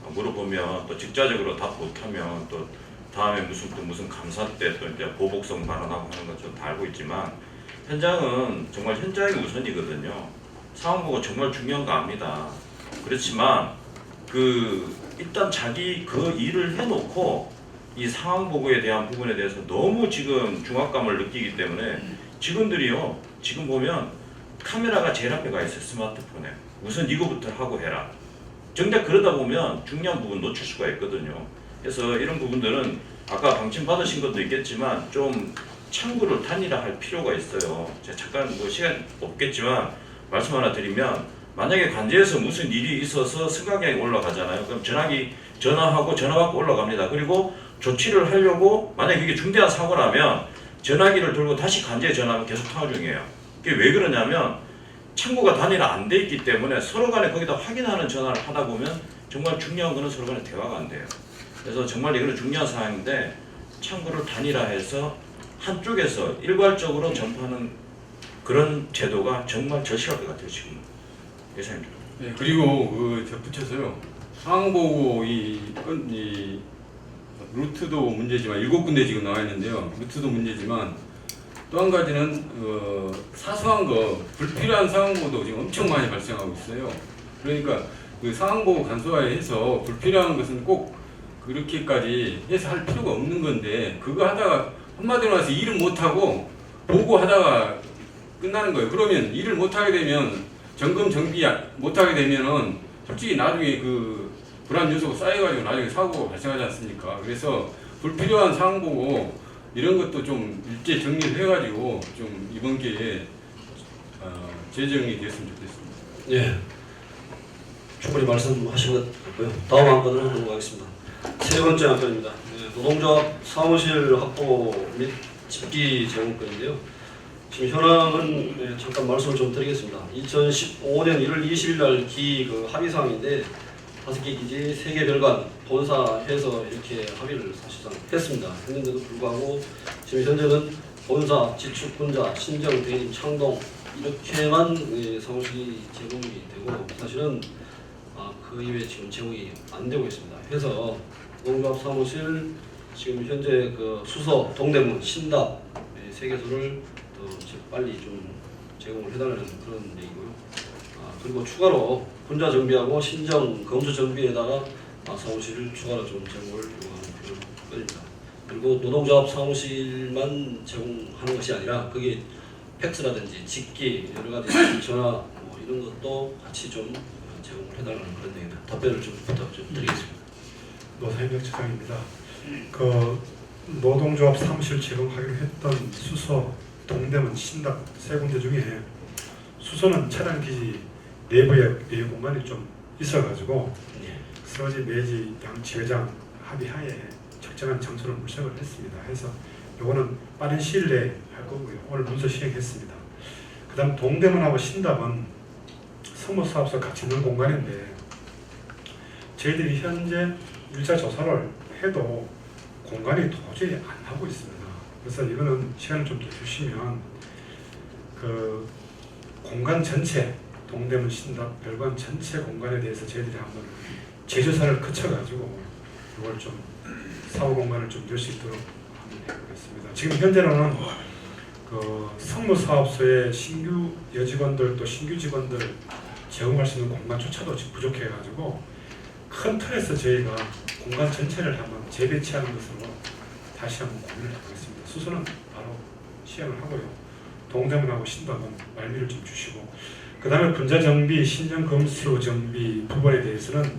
물어보면 또 직자적으로 답 못하면 또 다음에 무슨 감사 때 또 이제 보복성 발언하고 하는 건 저 다 알고 있지만 현장은 정말 현장이 우선이거든요. 상황보고 정말 중요한 거 압니다. 그렇지만 그 일단 자기 그 일을 해놓고 이 상황 보고에 대한 부분에 대해서 너무 지금 중압감을 느끼기 때문에 직원들이요 지금 보면 카메라가 제일 앞에 가 있어요. 스마트폰에 우선 이거부터 하고 해라. 정작 그러다 보면 중요한 부분 놓칠 수가 있거든요. 그래서 이런 부분들은 아까 방침 받으신 것도 있겠지만 좀 참고를 단일화할 필요가 있어요. 제가 잠깐 뭐 시간 없겠지만 말씀 하나 드리면 만약에 관제에서 무슨 일이 있어서 승강장에 올라가잖아요. 그럼 전화하고 전화받고 올라갑니다. 그리고 조치를 하려고 만약에 이게 중대한 사고라면 전화기를 들고 다시 관제에 전화하면 계속 통화 중이에요. 그게 왜 그러냐면 창구가 단일화 안 돼 있기 때문에 서로 간에 거기다 확인하는 전화를 하다 보면 정말 중요한 거는 서로 간에 대화가 안 돼요. 그래서 정말 이거는 중요한 사항인데 창구를 단일화해서 한쪽에서 일괄적으로 전파하는 그런 제도가 정말 절실할 것 같아요 지금 예상입니다. 네, 그리고 그 덧붙여서요. 상황보고 이 루트도 문제지만 7군데 지금 나와 있는데요. 루트도 문제지만 또 한 가지는 사소한 거 불필요한 상황보도 지금 엄청 많이 발생하고 있어요. 그러니까 그 상황보고 간소화해서 불필요한 것은 꼭 그렇게까지 해서 할 필요가 없는 건데 그거 하다가 한마디로 해서 일을 못하고 보고하다가 끝나는 거예요. 그러면 일을 못하게 되면 점검 정비 못하게 되면은 솔직히 나중에 그 불안 요소가 쌓여가지고 나중에 사고가 발생하지 않습니까? 그래서 불필요한 상황 보고 이런 것도 좀 일제 정리를 해가지고 좀 이번 기회에 재정리 됐으면 좋겠습니다. 예, 충분히 말씀하신 것 같고요. 다음 안건으로 넘어가겠습니다. 세 번째 안건입니다. 노동조합 사무실 확보 및 집기 제공권인데요. 지금 현황은 잠깐 말씀을 좀 드리겠습니다. 2015년 1월 20일 날 기 합의사항인데 5개 기지 3개 별관 본사해서 이렇게 합의를 사실상 했습니다. 했는데도 불구하고 지금 현재는 본사, 지축, 군자, 신정, 대림, 창동 이렇게만 사무실이 제공이 되고 사실은 그 이외에 지금 제공이 안 되고 있습니다. 해서 노동조합 사무실 지금 현재 그 수서, 동대문, 신답 3개소를 빨리 좀 제공을 해달라는 그런 얘기고요. 그리고 추가로 군자 정비하고 신정 검수 정비에다가 사무실을 추가로 좀 제공을 요구하는 그런 건입니다. 그리고 노동조합 사무실만 제공하는 것이 아니라 그게 팩스라든지 직기 여러 가지 전화 뭐 이런 것도 같이 좀 제공을 해달라는 그런 얘기입니다. 답변을 좀 부탁 좀 드리겠습니다. 노사인혁 차장입니다. 그 노동조합 사무실 제공하기로 했던 수서, 동대문, 신답 3군데 중에 수서는 차량기지 내부에 내유 공간이 좀 있어가지고 서지 매지 양 지회장 합의하에 적정한 장소를 물색을 했습니다. 해서 요거는 빠른 시일 내에 할 거고요. 오늘 문서 시행했습니다. 그 다음 동대문하고 신답은 성모사업소 같이 있는 공간인데 저희들이 현재 일자 조사를 해도 공간이 도저히 안 하고 있습니다. 그래서 이거는 시간을 좀 더 주시면 그 공간 전체 동대문 신답 별관 전체 공간에 대해서 저희들이 한번 재조사를 거쳐가지고 이걸 좀 사후 공간을 좀 낼 수 있도록 한번 해보겠습니다. 지금 현재로는 그 성모사업소의 신규 여직원들 또 신규 직원들 제공할 수 있는 공간조차도 지금 부족해가지고 큰 틀에서 저희가 공간 전체를 한번 재배치하는 것으로 다시 한번 고민을 해보겠습니다. 수소는 바로 시행을 하고요. 동대문하고 신답은 말미를 좀 주시고 그 다음에 분자 정비, 신정 검수 정비 부분에 대해서는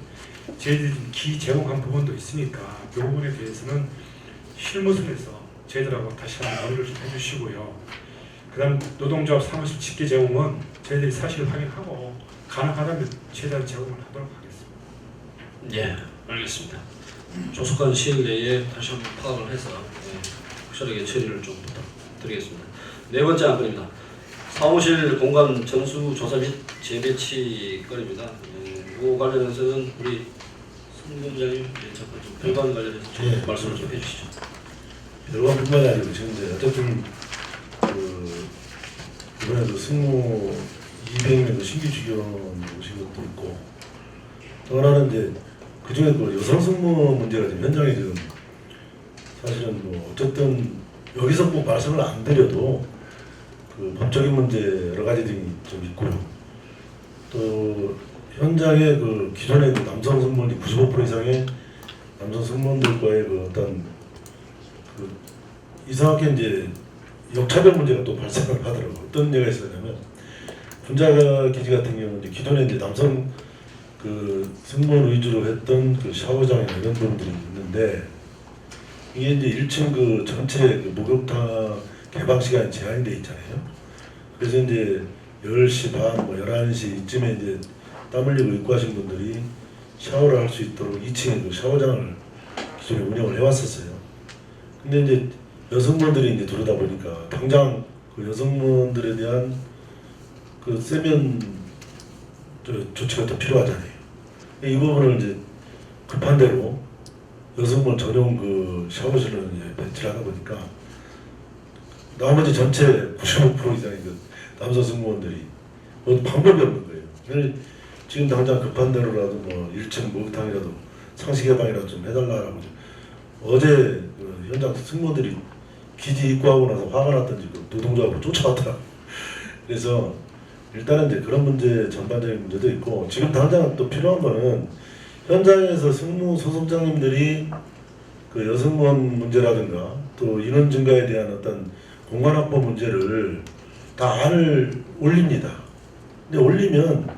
저희들이 기 제공한 부분도 있으니까 그 부분에 대해서는 실무선에서 저희들하고 다시 한번 논의를 좀 해주시고요. 그 다음 노동조합 사무실 집계 제공은 저희들이 사실 확인하고 가능하다면 최대한 제공을 하도록 하겠습니다. 예, 알겠습니다. 조속한 시일 내에 다시 한번 파악을 해서 확실하게 처리를 좀 부탁드리겠습니다. 네 번째 안건입니다. 사무실 공간 정수 조사 및 재배치 건입니다. 이 관련해서는 우리 성공부장님 잠깐 좀 별관 관련해서 좀 말씀을 좀 해주시죠. 별관뿐만이 아니고 지금 이제 어쨌든 이번에도 승무 200명도 신규 직원 오신 것도 있고 또 하나는 이제 그 중에 그 여성 승무 문제가 지금 현장에 지금 사실은 뭐 어쨌든 여기서 꼭 말씀을 안 드려도 그 법적인 문제 여러 가지들이 좀 있고요. 또 현장에 그 기존의 그 남성 승무원이 95% 이상의 남성 승무원들과의 그 어떤 그 이상하게 이제 역차별 문제가 또 발생을 하더라고요. 어떤 예가 있었냐면 분자 기지 같은 경우는 이제 기존에 이제 남성 그 승무원 위주로 했던 그 샤워장이나 이런 부분들이 있는데 이게 이제 1층 그 전체 그 목욕탕 개방 시간이 제한이 돼 있잖아요. 그래서 이제 10시 반, 뭐 11시 이쯤에 이제 땀 흘리고 입고하신 분들이 샤워를 할 수 있도록 2층에 그 샤워장을 기존에 운영을 해왔었어요. 근데 이제 여성분들이 이제 들어오다 보니까 당장 그 여성분들에 대한 그 세면 조치가 더 필요하잖아요. 이 부분을 이제 급한 대로 여성분 전용 그 샤워실을 이제 배치를 하다 보니까 나머지 전체 95% 이상의 그 남성 승무원들이 뭐 방법이 없는 거예요. 지금 당장 급한 대로라도 뭐 1층 목욕탕이라도 상시 개방이라도 좀 해달라고 어제 그 현장 승무원들이 기지 입고하고 나서 화가 났던지 그 노동조합으로 쫓아왔더라고요. 그래서 일단은 이제 그런 문제 전반적인 문제도 있고 지금 당장 또 필요한 거는 현장에서 승무 소속장님들이 그 여승무원 문제라든가 또 인원 증가에 대한 어떤 공간 확보 문제를 다 안을 올립니다. 근데 올리면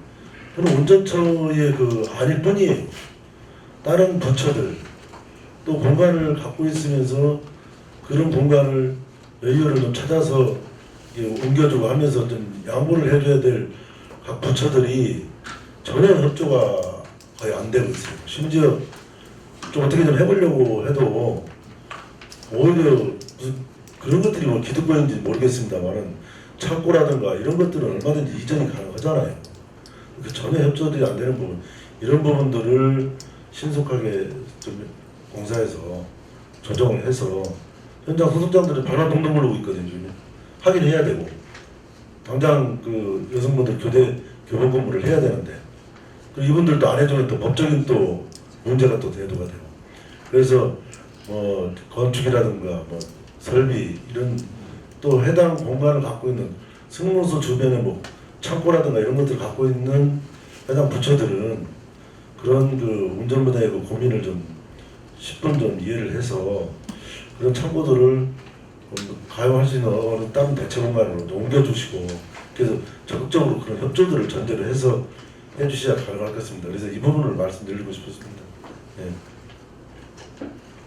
그건 운전처의 그 안일 뿐이에요. 다른 부처들 또 공간을 갖고 있으면서 그런 공간을 여유를 좀 찾아서 옮겨주고 하면서 좀 양보를 해줘야 될 각 부처들이 전혀 협조가 거의 안 되고 있어요. 심지어 좀 어떻게 좀 해보려고 해도 오히려 무슨 그런 것들이 뭐 기득권인지 모르겠습니다만은 창고라든가 이런 것들은 얼마든지 이전이 가능하잖아요. 그 전혀 협조들이 안 되는 부분 이런 부분들을 신속하게 좀 공사해서 조정을 해서 현장 소속장들은 발화동동 물르고 있거든요. 확인해야 되고 당장 그 여성분들 교본 근무를 해야 되는데 그리고 이분들도 안 해주면 또 법적인 또 문제가 또 대두가 되고 그래서 뭐 건축이라든가 뭐 설비 이런 또 해당 공간을 갖고 있는 승무소 주변에 뭐 창고라든가 이런 것들을 갖고 있는 해당 부처들은 그런 그 운전 분야의 그 고민을 좀 10분 좀 이해를 해서 그런 창고들을 가용할 수 있는 다른 대체 공간으로 옮겨주시고 그래서 적극적으로 그런 협조들을 전제로 해서 해주셔야 가능할 것 같습니다. 그래서 이 부분을 말씀드리고 싶었습니다. 네.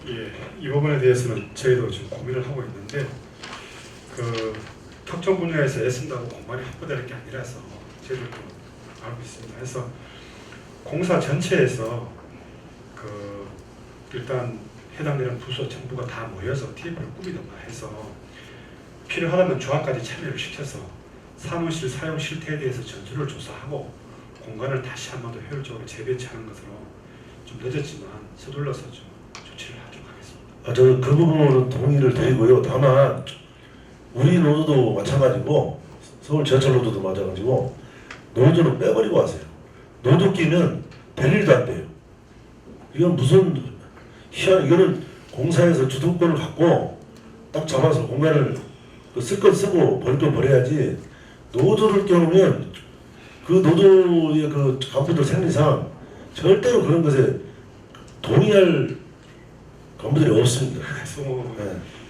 예, 이 부분에 대해서는 저희도 지금 고민을 하고 있는데 그 특정 분야에서 애쓴다고 공간이 확보되는 게 아니라서 저희들도 알고 있습니다. 그래서 공사 전체에서 그 일단 해당되는 부서 정부가 다 모여서 TF를 꾸미던가 해서 필요하다면 조합까지 참여를 시켜서 사무실 사용 실태에 대해서 전수를 조사하고 공간을 다시 한 번 더 효율적으로 재배치하는 것으로 좀 늦었지만 서둘러서 좀 조치를 하도록 하겠습니다. 저는 그 부분은 동의를 드리고요. 다만 우리 노조도 마찬가지고 서울 지하철 노조도 마찬가지고 노조는 빼버리고 하세요. 노조 끼면 될 일도 안 돼요. 이건 무슨 희한 이거는 공사에서 주도권을 갖고 딱 잡아서 공간을 쓸 건 쓰고 버릴 건 버려야지 노조를 껴놓으면 그 노조의 그 간부들 생리상 절대로 그런 것에 동의할 간부들이 없습니다. 그래서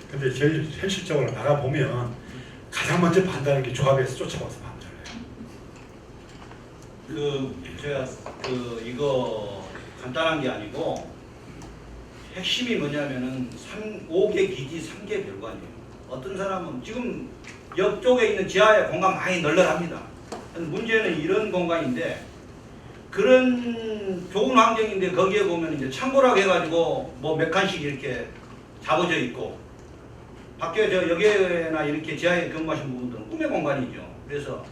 근데 저희 현실적으로 나가 보면 가장 먼저 판단하는 게 조합에서 쫓아와서 판단을 해요. 제가 이거 간단한 게 아니고 핵심이 뭐냐면은 5개 기지 3개 별관이에요. 어떤 사람은 지금 옆쪽에 있는 지하에 공간 많이 널널합니다. 문제는 이런 공간인데 그런 좋은 환경인데 거기에 보면 이제 창고라고 해가지고 뭐 몇 칸씩 이렇게 잡아져 있고 밖에 여기나 이렇게 지하에 근무하신 분들은 꿈의 공간이죠. 그래서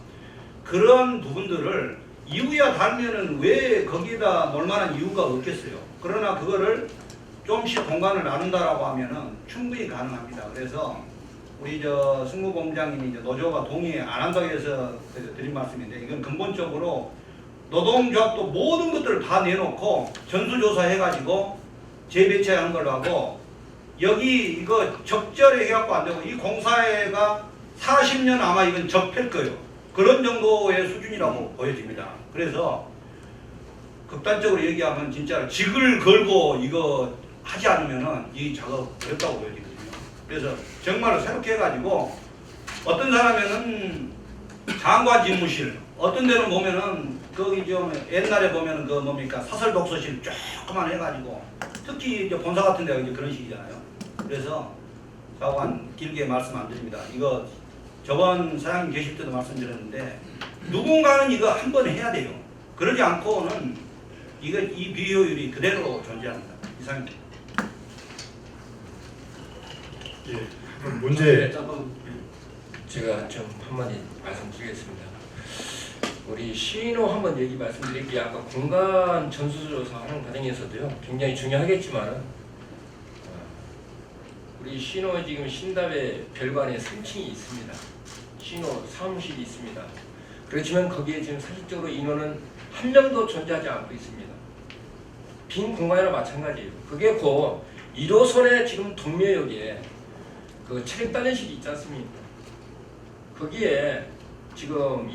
그런 부분들을 이유야 달면은 왜 거기다 놀 만한 이유가 없겠어요. 그러나 그거를 좀씩 공간을 나눈다라고 하면은 충분히 가능합니다. 그래서 우리 승무본부장님이 이제 노조가 동의 안 한다고 해서 드린 말씀인데 이건 근본적으로 노동조합도 모든 것들을 다 내놓고 전수조사 해가지고 재배치한 걸로 하고 여기 이거 적절히 해갖고 안 되고 이 공사회가 40년 아마 이건 접힐 거예요. 그런 정도의 수준이라고 보여집니다. 그래서 극단적으로 얘기하면 진짜 직을 걸고 이거 하지 않으면은 이 작업 어렵다고 보여지거든요. 그래서 정말 새롭게 해가지고 어떤 사람에는 장관 집무실, 어떤 데는 보면은 거기 좀 옛날에 보면은 그 뭡니까 사설 독서실 조그만 해가지고 특히 이제 본사 같은 데가 이제 그런 식이잖아요. 그래서 사관 길게 말씀 안 드립니다. 이거 저번 사장님 계실 때도 말씀드렸는데 누군가는 이거 한 번 해야 돼요. 그러지 않고는 이 비효율이 그대로 존재합니다. 이상입니다. 예, 문제 제가 좀 한마디 말씀드리겠습니다. 우리 신호 한번 얘기 말씀드릴게요. 아까 공간 전수조사하는 과정에서도요 굉장히 중요하겠지만 우리 신호 지금 신답의 별관에 3층이 있습니다. 신호 사무실이 있습니다. 그렇지만 거기에 지금 사실적으로 인원은 한 명도 존재하지 않고 있습니다. 빈 공간이나 마찬가지예요. 그게 곧 1호선의 지금 동묘역에 그 체력단련실이 있지 않습니까? 거기에 지금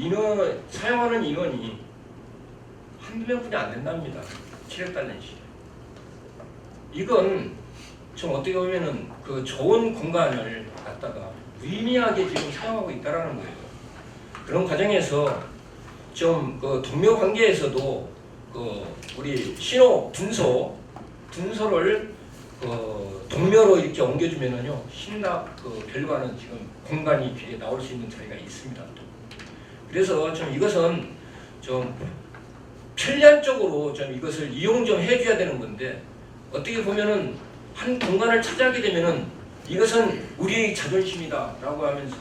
사용하는 인원이 한두 명뿐이 안 된답니다. 체력단련실. 이건 좀 어떻게 보면은 그 좋은 공간을 갖다가 무의미하게 지금 사용하고 있다라는 거예요. 그런 과정에서 좀 그 동료 관계에서도 그 우리 신호 분소를 동묘로 이렇게 옮겨주면은요 신답 그 별관은 지금 공간이 뒤에 나올 수 있는 자리가 있습니다. 그래서 좀 이것은 좀 편리한적으로 좀 이것을 이용 좀 해줘야 되는 건데 어떻게 보면은 한 공간을 차지하게 되면은 이것은 우리의 자존심이다라고 하면서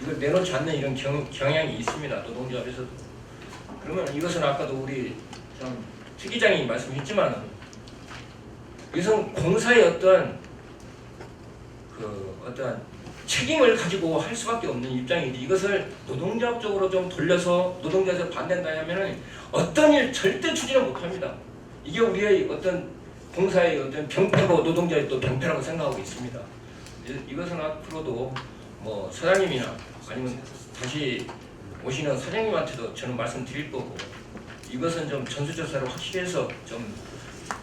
이걸 내놓지 않는 이런 경향이 있습니다. 노동조합에서도. 그러면 이것은 아까도 우리 최 기장이 말씀했지만은 이것은 공사의 어떠한 책임을 가지고 할 수밖에 없는 입장이지 이것을 노동조합적으로 좀 돌려서 노동조합에서 반대한다 하면은 어떤 일 절대 추진을 못합니다. 이게 우리의 어떤 공사의 어떤 병폐고 노동자의 또 병폐라고 생각하고 있습니다. 이것은 앞으로도 뭐 사장님이나 아니면 다시 오시는 사장님한테도 저는 말씀드릴 거고 이것은 좀 전수조사를 확실히 해서 좀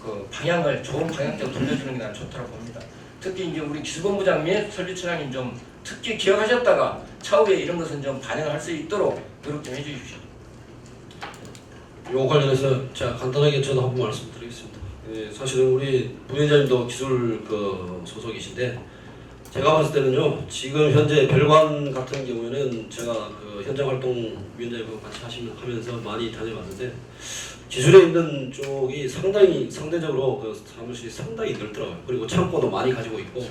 그 방향을 좋은 방향대로 돌려주는 게 난 좋다고 봅니다. 특히 이제 우리 기술본부장 및 설비처장님 좀 특히 기억하셨다가 차후에 이런 것은 좀 반영할 수 있도록 노력 좀 해주십시오. 요 관련해서 제가 간단하게 저도 한번 말씀드리겠습니다. 사실은 우리 부위원장님도 기술 소속이신데 제가 봤을 때는요 지금 현재 별관 같은 경우에는 제가 그 현장 활동 위원장님과 같이 하면서 많이 다녀봤는데 기술에 있는 쪽이 상대적으로 그 사무실이 상당히 넓더라고요. 그리고 창고도 많이 가지고 있고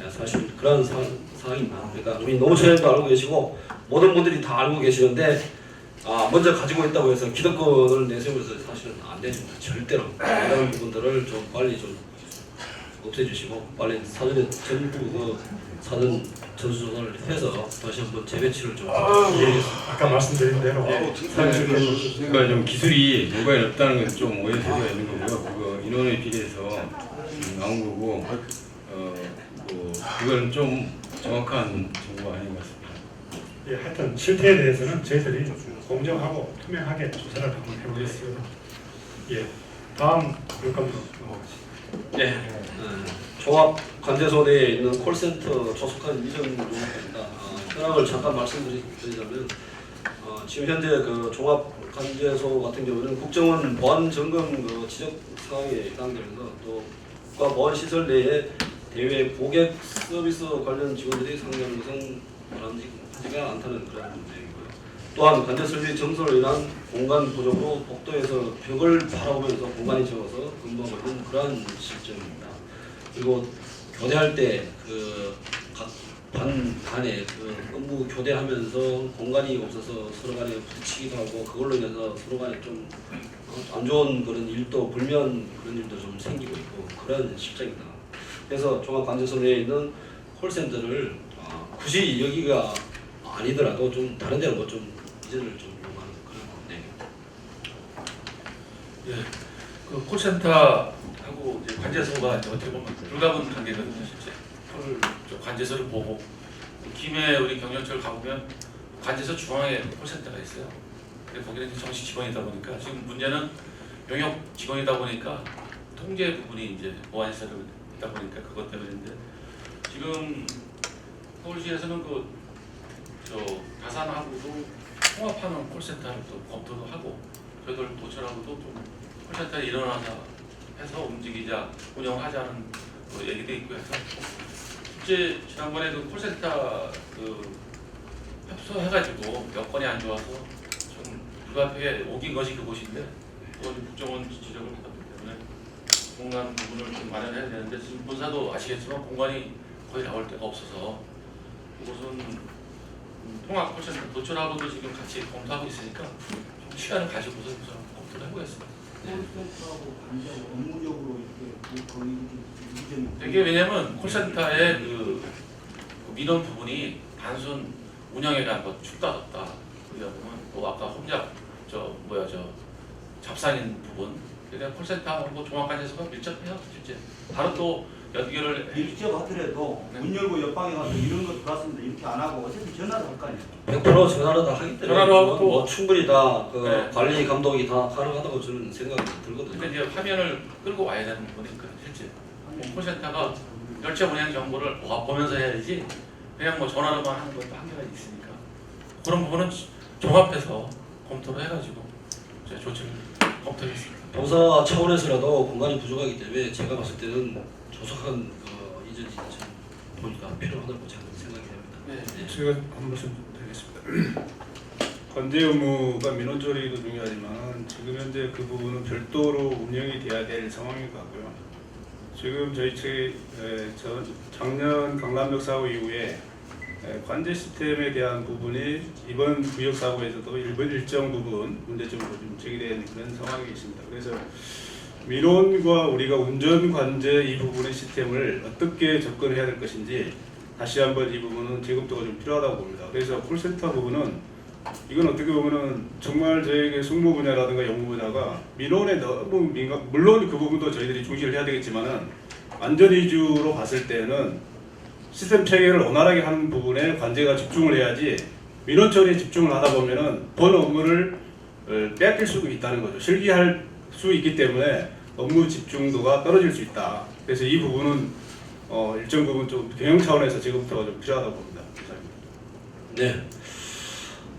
사실 그런 상황입니다. 그러니까 우리 노무처장님도 알고 계시고 모든 분들이 다 알고 계시는데 먼저 가지고 있다고 해서 기득권을 내세우면서 사실은 안 됩니다. 절대로 이런 부분들을 좀 빨리 좀 없애주시고 빨리 사전에 전부 사전 전수조사를 해서 다시 한번 재배치를 좀 해주겠습니다. 아까 말씀드린 대로 그러니까 좀 기술이 물건이 없다는 건 좀 오해가 있는 거고요. 그거 인원에 비례해서 나온 거고 그건 좀 정확한 정보가 아닌 것 같습니다. 예, 하여튼 실태에 대해서는 저희들이 공정하고 투명하게 조사를 한번 해보겠습니다. 예, 다음 교육감으로 넘어가겠습니다. 네, 종합 관제소 내에 있는 콜센터 조속한 이전 요구입니다. 현황을 잠깐 말씀드리자면 지금 현재 그 종합관제소 같은 경우는 국정원 보안 점검 그 지적 사항에 해당되면서 또 국가 보안 시설 내에 대외 고객 서비스 관련 직원들이 상대하는 것은 바람직하지가 않다는 그런 내용이고요. 또한 관제소 및 정서로 인한 공간 부족으로 복도에서 벽을 바라보면서 공간이 적어서 근무하는 그러한 실정입니다. 그리고 교대할 때 그 각 간에 그 업무 교대하면서 공간이 없어서 서로 간에 부딪히기도 하고 그걸로 인해서 서로 간에 좀 안 좋은 그런 일도 불면 그런 일도 좀 생기고 있고 그런 실정입니다. 그래서 종합관제소 내에 있는 콜센터를 굳이 여기가 아니더라도 좀 다른 데로 뭐좀 이전을 좀 요구하는 그런 내용입니다. 예, 그 콜센터하고 이제 관제소가 이제 어떻게 보면 불가분 관계거든요, 실제. 저 관제소를 보고 김해 우리 경영처를 가보면 관제소 중앙에 콜센터가 있어요. 근데 거기는 이제 정식 직원이다 보니까 지금 문제는 용역 직원이다 보니까 통제 부분이 이제 보안시설이 있다 보니까 그것 때문인데 지금 서울시에서는 저 다산하고도 통합하는 콜센터를 또 검토도 하고 저희들 도철하고도 좀 콜센터에 일어나자 해서 움직이자 운영하자는 얘기도 있고 해서 실제 지난번에 그 콜센터 협소해가지고 여건이 안 좋아서 좀 불가피하게 옮긴 것이 그곳인데 또 국정원 지적을 받았기 때문에 공간 부분을 좀 마련해야 되는데 지금 본사도 아시겠지만 공간이 거의 나올 데가 없어서 그곳은 통합 콜센터 도철하고도 지금 같이 검토하고 있으니까 좀 시간을 가지고서 우선 검토를 해보겠습니다. 콜센터하고 관계하고 업무적으로 이렇게 거의 이전이 이게 왜냐면 콜센터의 그 민원 부분이 단순 운영에가 뭐 춥다 덥다 그러다 보면 또 아까 혼잡 저 잡상인 부분 그러니까 콜센터하고 뭐 종합관제소가 밀접해요 실제. 바로 또 연결을 밀접하더라도 네. 문 열고 옆방에 가서 이런 거 들어왔습니다 이렇게 안 하고 어차피 전화를 할 거 아니에요. 100% 전화로 다 하기 때문에 전화로 하고 또 뭐 충분히 다 그 네. 관리 감독이 다 가능하다고 저는 생각이 들거든요. 근데 이제 화면을 끌고 와야 되는 부분이 있거든요 실제. 콜센터가 열차 운행 정보를 보면서 해야지 그냥 뭐 전화로만 하는 것도 한계가 있으니까 그런 부분은 종합해서 검토를 해가지고 저희 조치를 검토했습니다. 본사 차원에서라도 공간이 부족하기 때문에 제가 봤을 때는 조속한 이전이 좀 보니까 필요하다고 저는 생각이 됩니다. 네. 제가 한 말씀 드리겠습니다. 관제 업무가 민원 처리도 중요하지만 지금 현재 그 부분은 별도로 운영이 돼야 될 상황인 것 같고요. 지금 저희 작년 강남역 사고 이후에 관제 시스템에 대한 부분이 이번 구역 사고에서도 일정 부분 문제점으로 좀 제기된 그런 상황이 있습니다. 그래서 민원과 우리가 운전 관제 이 부분의 시스템을 어떻게 접근해야 될 것인지 다시 한번 이 부분은 재검토가 좀 필요하다고 봅니다. 그래서 콜센터 부분은 이건 어떻게 보면은 정말 저희에게 승무 분야라든가 연구 분야가 민원에 너무 민감, 물론 그 부분도 저희들이 중시를 해야 되겠지만은 안전 위주로 봤을 때는 시스템 체계를 원활하게 하는 부분에 관제가 집중을 해야지 민원 처리에 집중을 하다 보면은 본 업무를 빼앗길 수 있다는 거죠. 실기할 수 있기 때문에 업무 집중도가 떨어질 수 있다. 그래서 이 부분은 일정 부분 좀 경영 차원에서 지금부터가 좀 필요하다고 봅니다. 감사합니다. 네.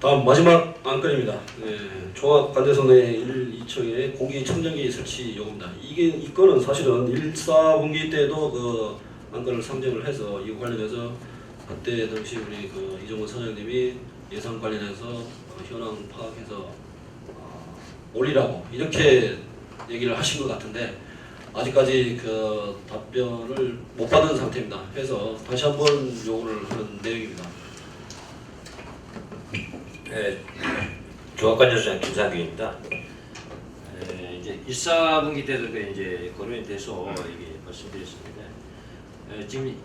다음 마지막 안건입니다. 네, 종합관제소 내 1, 2층에 공기청정기 설치 요구입니다. 이 건은 사실은 1, 4분기 때도 그 안건을 상정을 해서 이거 관련해서 그때 당시 우리 그 이정원 사장님이 예산 관련해서 현황 파악해서 올리라고 이렇게 얘기를 하신 것 같은데 아직까지 그 답변을 못 받은 상태입니다. 그래서 다시 한번 요구를 하는 내용입니다. 네, 종합관제소장 김상규입니다. 이제 1, 4분기 때도 이제 거론이 돼서 이게 말씀드렸습니다. 지금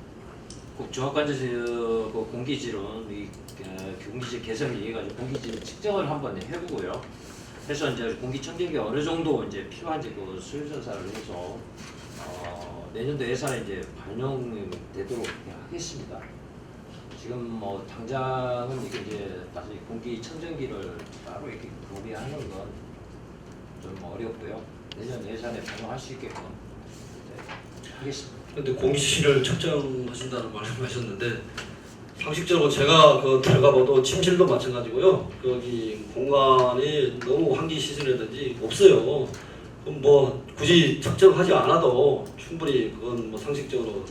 종합관제소 공기질은 공기질 개선을 위해 가지고 공기질 측정을 한번 해보고요. 그래서 이제 공기청정기 어느 정도 이제 필요한지 그 수요조사를 해서 내년도 예산에 이제 반영되도록 하겠습니다. 지금 뭐 당장은 이제 다시 공기청정기를 따로 이렇게 구비하는 건 좀 어렵고요. 내년 예산에 반영할 수 있게끔 하겠습니다. 근데 공기질을 측정하신다는 말씀하셨는데 상식적으로 제가 들어가봐도 침실도 마찬가지고요. 여기 공간이 너무 환기 시설이라든지 없어요. 그럼 뭐 굳이 측정하지 않아도 충분히 그건 뭐 상식적으로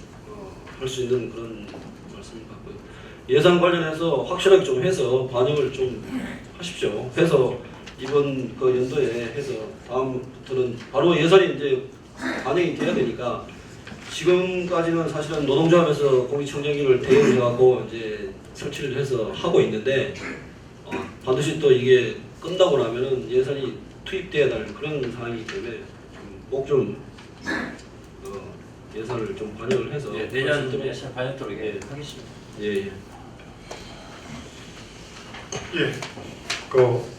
할 수 있는 그런 말씀인 것 같고요. 예산 관련해서 확실하게 좀 해서 반영을 좀 하십시오. 해서 이번 연도에 해서 다음부터는 바로 예산이 이제 반영이 돼야 되니까 지금까지는 사실은 노동조합에서 공기청정기를 대응해갖고 이제 설치를 해서 하고 있는데 반드시 또 이게 끝나고 나면은 예산이 투입돼야 될 그런 상황이기 때문에 꼭 좀 예산을 좀 반영을 해서 네, 내년 예산 반영토록 하겠습니다. 예. 예,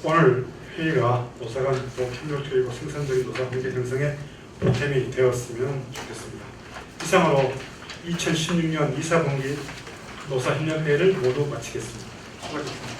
오늘 회의가 노사 간 협력적이고 생산적인 노사 관계 형성에 보탬이 되었으면 좋겠습니다. 이상으로 2016년 2, 4분기 노사협력회의를 모두 마치겠습니다. 수고하셨습니다.